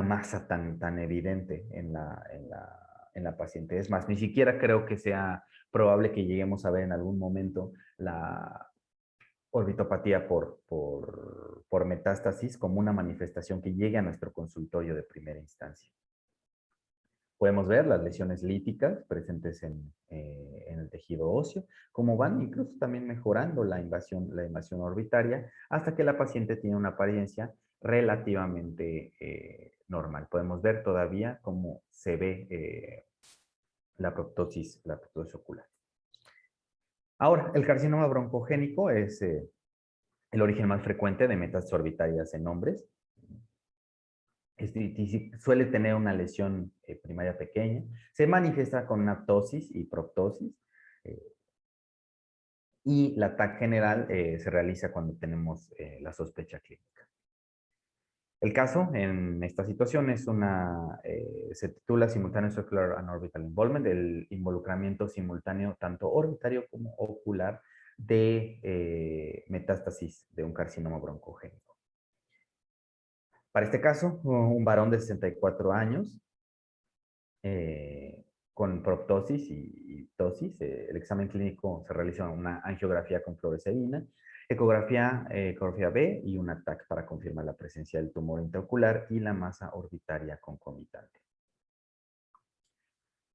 S3: masa tan evidente en la paciente. Es más, ni siquiera creo que sea probable que lleguemos a ver en algún momento la orbitopatía por metástasis como una manifestación que llegue a nuestro consultorio de primera instancia. Podemos ver las lesiones líticas presentes en el tejido óseo, como van incluso también mejorando la invasión orbitaria hasta que la paciente tiene una apariencia relativamente normal. Podemos ver todavía cómo se ve la proptosis ocular. Ahora, el carcinoma broncogénico es el origen más frecuente de metástasis orbitarias en hombres. Suele tener una lesión primaria pequeña. Se manifiesta con una ptosis y proptosis. Y la TAC general se realiza cuando tenemos la sospecha clínica. El caso en esta situación es se titula Simultaneous Circular and Orbital Involvement, el involucramiento simultáneo tanto orbitario como ocular de metástasis de un carcinoma broncogénico. Para este caso, un varón de 64 años con proptosis y ptosis. El examen clínico se realiza una angiografía con fluoresceína, ecografía B y una TAC para confirmar la presencia del tumor intraocular y la masa orbitaria concomitante.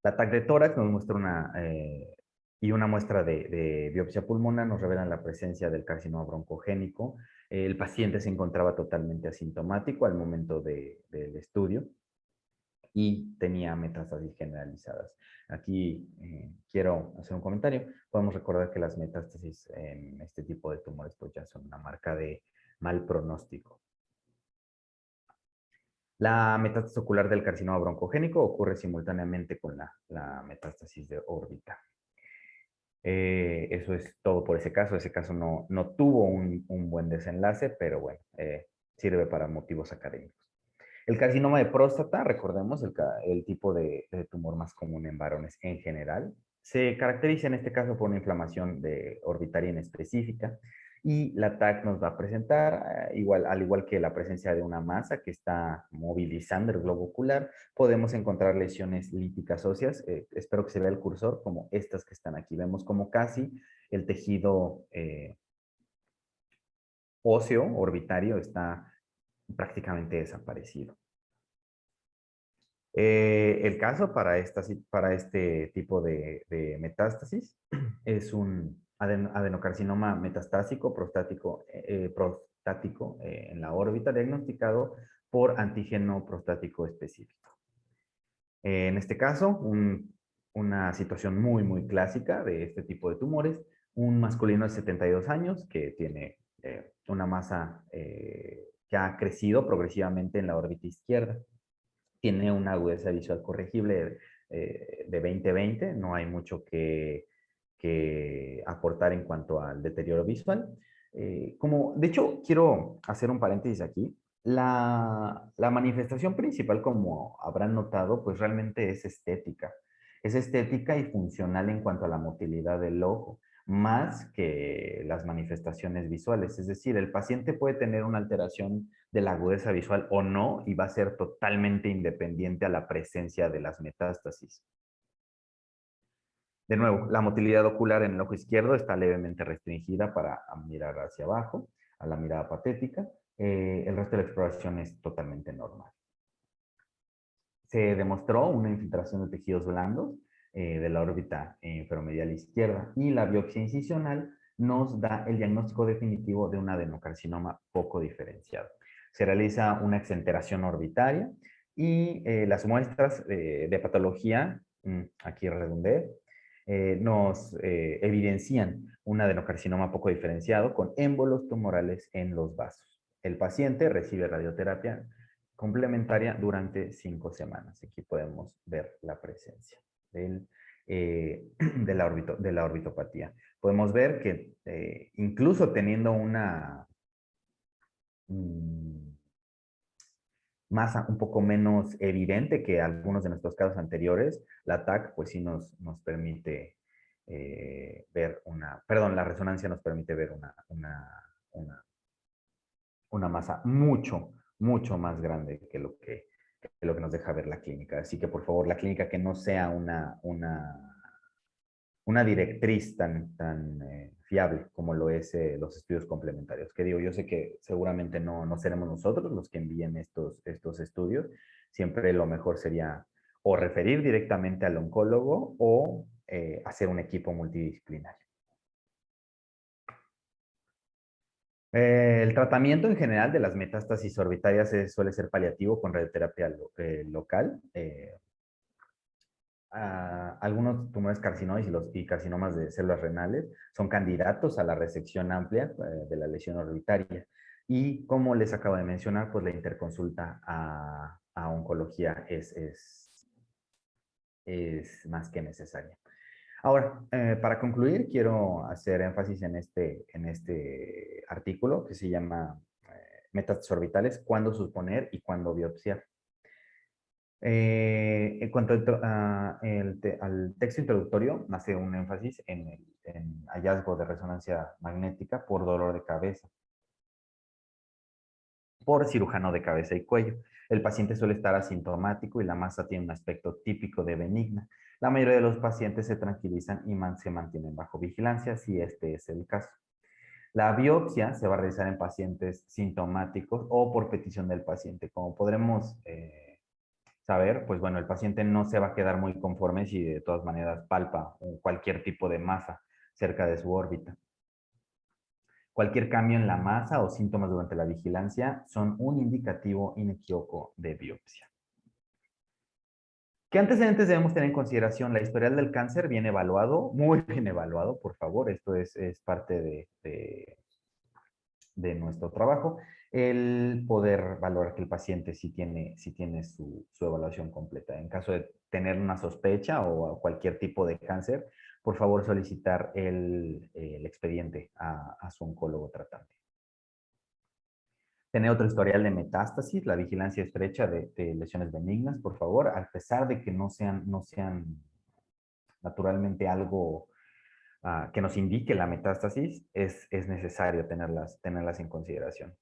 S3: La TAC de tórax nos muestra una muestra de biopsia pulmonar nos revelan la presencia del carcinoma broncogénico. El paciente se encontraba totalmente asintomático al momento del estudio y tenía metástasis generalizadas. Aquí quiero hacer un comentario. Podemos recordar que las metástasis en este tipo de tumores pues ya son una marca de mal pronóstico. La metástasis ocular del carcinoma broncogénico ocurre simultáneamente con la metástasis de órbita. Eso es todo por ese caso. Ese caso no tuvo un buen desenlace, pero bueno, sirve para motivos académicos. El carcinoma de próstata, recordemos, el tipo de tumor más común en varones en general, se caracteriza en este caso por una inflamación orbitaria inespecífica y la TAC nos va a presentar, al igual que la presencia de una masa que está movilizando el globo ocular, podemos encontrar lesiones líticas óseas. Espero que se vea el cursor como estas que están aquí. Vemos como casi el tejido óseo orbitario está prácticamente desaparecido. El caso para este tipo de metástasis es un adenocarcinoma metastásico prostático en la órbita diagnosticado por antígeno prostático específico. En este caso, una situación muy clásica de este tipo de tumores, un masculino de 72 años que tiene una masa que ha crecido progresivamente en la órbita izquierda. Tiene una agudeza visual corregible de 20/20, no hay mucho que aportar en cuanto al deterioro visual. De hecho, quiero hacer un paréntesis aquí. La manifestación principal, como habrán notado, pues realmente es estética. Es estética y funcional en cuanto a la motilidad del ojo, más que las manifestaciones visuales. Es decir, el paciente puede tener una alteración de la agudeza visual o no, y va a ser totalmente independiente a la presencia de las metástasis. De nuevo, la motilidad ocular en el ojo izquierdo está levemente restringida para mirar hacia abajo, a la mirada patética. El resto de la exploración es totalmente normal. Se demostró una infiltración de tejidos blandos de la órbita inferomedial izquierda, y la biopsia incisional nos da el diagnóstico definitivo de un adenocarcinoma poco diferenciado. Se realiza una exenteración orbitaria y las muestras de patología, aquí redondeé, nos evidencian un adenocarcinoma poco diferenciado con émbolos tumorales en los vasos. El paciente recibe radioterapia complementaria durante 5 semanas. Aquí podemos ver la presencia de la orbitopatía. Podemos ver que incluso teniendo una masa un poco menos evidente que algunos de nuestros casos anteriores, la TAC pues sí nos permite ver la resonancia nos permite ver una masa mucho más grande que lo que nos deja ver la clínica. Así que por favor, la clínica que no sea una directriz tan fiable como lo es los estudios complementarios. Que digo, yo sé que seguramente no seremos nosotros los que envíen estos estudios. Siempre lo mejor sería o referir directamente al oncólogo o hacer un equipo multidisciplinario. El tratamiento en general de las metástasis orbitarias suele ser paliativo con radioterapia local. Algunos tumores carcinoides y carcinomas de células renales son candidatos a la resección amplia de la lesión orbitaria. Y como les acabo de mencionar, pues la interconsulta a oncología es más que necesaria. Ahora, para concluir, quiero hacer énfasis en este artículo que se llama Metástasis orbitales, cuándo suponer y cuándo biopsiar. En cuanto al texto introductorio, hace un énfasis en hallazgo de resonancia magnética por dolor de cabeza, por cirujano de cabeza y cuello. El paciente suele estar asintomático y la masa tiene un aspecto típico de benigna. La mayoría de los pacientes se tranquilizan y se mantienen bajo vigilancia si este es el caso. La biopsia se va a realizar en pacientes sintomáticos o por petición del paciente. Como podremos saber, pues bueno, el paciente no se va a quedar muy conforme si de todas maneras palpa cualquier tipo de masa cerca de su órbita. Cualquier cambio en la masa o síntomas durante la vigilancia son un indicativo inequívoco de biopsia. ¿Qué antecedentes debemos tener en consideración? La historial del cáncer viene evaluado, muy bien evaluado, por favor. Esto es parte de nuestro trabajo. El poder valorar que el paciente sí tiene su evaluación completa. En caso de tener una sospecha o cualquier tipo de cáncer, por favor solicitar el expediente a su oncólogo tratante. Tener otro historial de metástasis, la vigilancia estrecha de lesiones benignas, por favor, a pesar de que no sean naturalmente algo que nos indique la metástasis, es necesario tenerlas en consideración.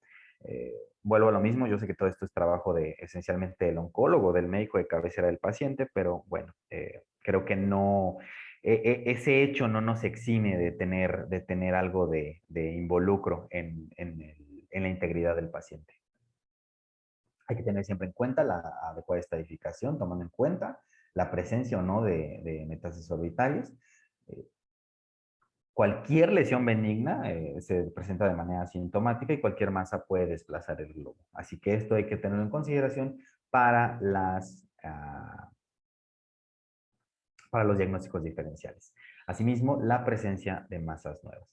S3: Vuelvo a lo mismo, yo sé que todo esto es trabajo esencialmente del oncólogo, del médico de cabecera del paciente, pero bueno, creo que no, ese hecho no nos exime de tener algo de involucro en la integridad del paciente. Hay que tener siempre en cuenta la adecuada estadificación, tomando en cuenta la presencia o no de metástasis orbitales. Cualquier lesión benigna se presenta de manera asintomática y cualquier masa puede desplazar el globo. Así que esto hay que tenerlo en consideración para los diagnósticos diferenciales. Asimismo, la presencia de masas nuevas.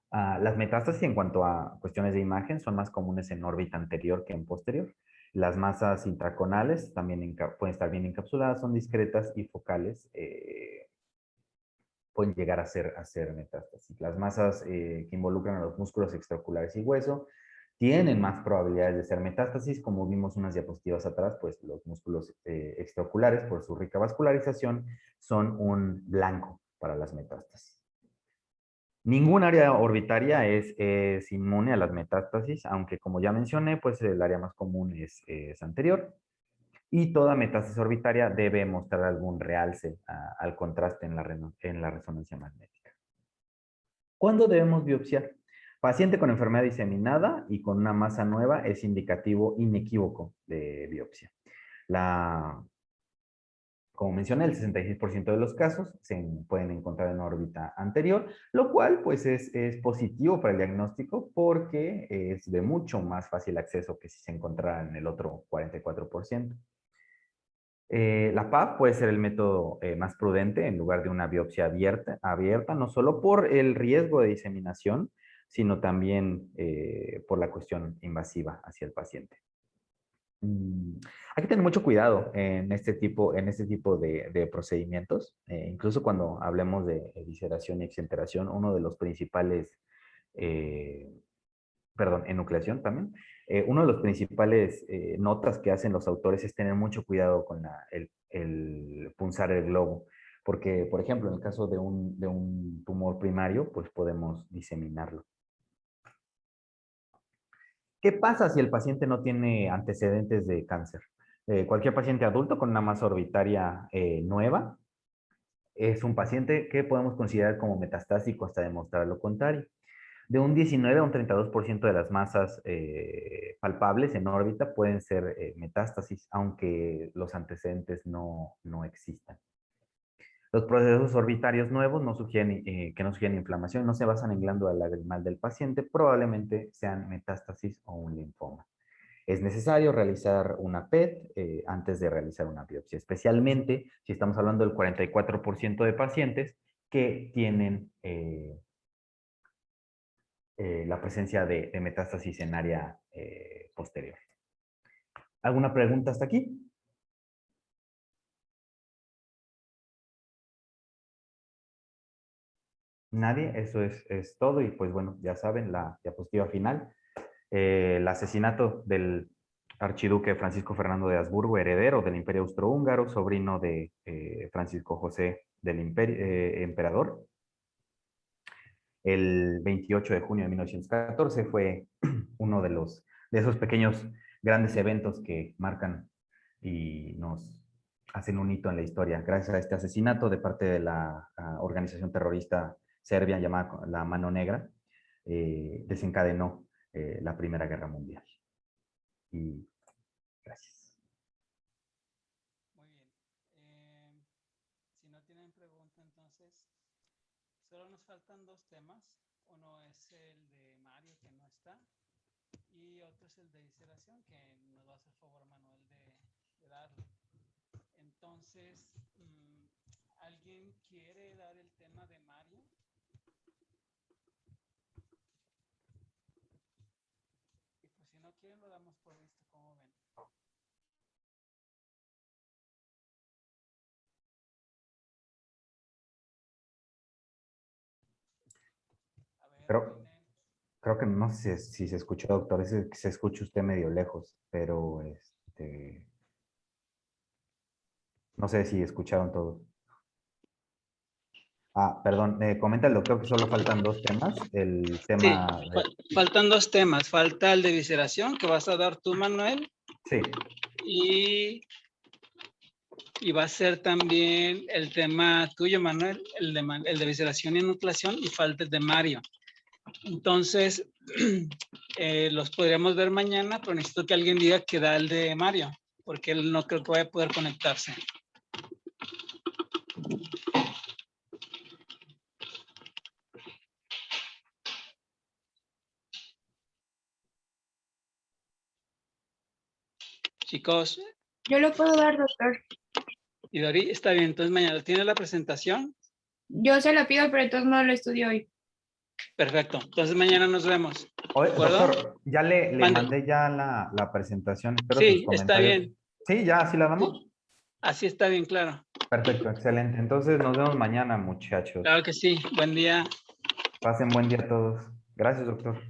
S3: Las metástasis en cuanto a cuestiones de imagen son más comunes en órbita anterior que en posterior. Las masas intraconales también pueden estar bien encapsuladas, son discretas y focales. Pueden llegar a ser metástasis. Las masas que involucran a los músculos extraoculares y hueso tienen más probabilidades de ser metástasis, como vimos unas diapositivas atrás, pues los músculos extraoculares, por su rica vascularización, son un blanco para las metástasis. Ningún área orbitaria es inmune a las metástasis, aunque como ya mencioné, pues el área más común es anterior. Y toda metástasis orbitaria debe mostrar algún realce al contraste en la resonancia magnética. ¿Cuándo debemos biopsiar? Paciente con enfermedad diseminada y con una masa nueva es indicativo inequívoco de biopsia. Como mencioné, el 66% de los casos se pueden encontrar en órbita anterior, lo cual pues es positivo para el diagnóstico porque es de mucho más fácil acceso que si se encontrara en el otro 44%. La PAP puede ser el método más prudente en lugar de una biopsia abierta, no solo por el riesgo de diseminación, sino también por la cuestión invasiva hacia el paciente. Hay que tener mucho cuidado en este tipo de procedimientos, incluso cuando hablemos de evisceración y exenteración, uno de los principales, enucleación también, uno de los principales notas que hacen los autores es tener mucho cuidado con el punzar el globo, porque, por ejemplo, en el caso de un tumor primario, pues podemos diseminarlo. ¿Qué pasa si el paciente no tiene antecedentes de cáncer? Cualquier paciente adulto con una masa orbitaria nueva es un paciente que podemos considerar como metastásico hasta demostrar lo contrario. De un 19 a un 32% de las masas palpables en órbita pueden ser metástasis, aunque los antecedentes no existan. Los procesos orbitarios nuevos que no sugieren inflamación, no se basan en glándula lagrimal del paciente, probablemente sean metástasis o un linfoma. Es necesario realizar una PET antes de realizar una biopsia, especialmente si estamos hablando del 44% de pacientes que tienen la presencia de metástasis en área posterior. ¿Alguna pregunta hasta aquí? Nadie, eso es todo. Y pues bueno, ya saben, la diapositiva final. El asesinato del archiduque Francisco Fernando de Habsburgo, heredero del Imperio Austrohúngaro, sobrino de Francisco José del emperador. El 28 de junio de 1914 fue uno de esos pequeños grandes eventos que marcan y nos hacen un hito en la historia. Gracias a este asesinato de parte de la organización terrorista serbia llamada la Mano Negra, desencadenó la Primera Guerra Mundial. Y gracias.
S1: Muy bien. Si no tienen pregunta, entonces, solo nos faltan dos temas. Uno es el de Mario, que no está, y otro es el de evisceración, que nos va a hacer favor Manuel de darle. Entonces, ¿alguien quiere dar el tema de Mario? Y pues si no quieren, lo damos por visto, como ven. A ver,
S3: Creo que no sé si se escuchó, doctor, es que se escucha usted medio lejos, pero no sé si escucharon todos. Perdón, comenta el doctor que solo faltan dos temas. El tema...
S1: Sí, faltan dos temas. Falta el de evisceración, que vas a dar tú, Manuel.
S3: Sí.
S1: Y va a ser también el tema tuyo, Manuel, el de evisceración y enucleación, y falta el de Mario. Entonces, los podríamos ver mañana, pero necesito que alguien diga que da el de Mario, porque él no creo que vaya a poder conectarse. Chicos.
S4: Yo lo puedo dar, doctor.
S1: Y Dori, está bien, entonces mañana tiene la presentación.
S4: Yo se la pido, pero entonces no lo estudio hoy.
S1: Perfecto, entonces mañana nos vemos.
S3: Oye, doctor, ya le
S1: Mande.
S3: mandé ya la presentación. Espero
S1: Sí,
S3: sus comentarios.
S1: está bien.
S3: Sí, ya, así la damos.
S1: Sí. Así está bien, claro.
S3: Perfecto, excelente. Entonces nos vemos mañana, muchachos.
S1: Claro que sí. Buen día.
S3: Pasen buen día a todos. Gracias, doctor.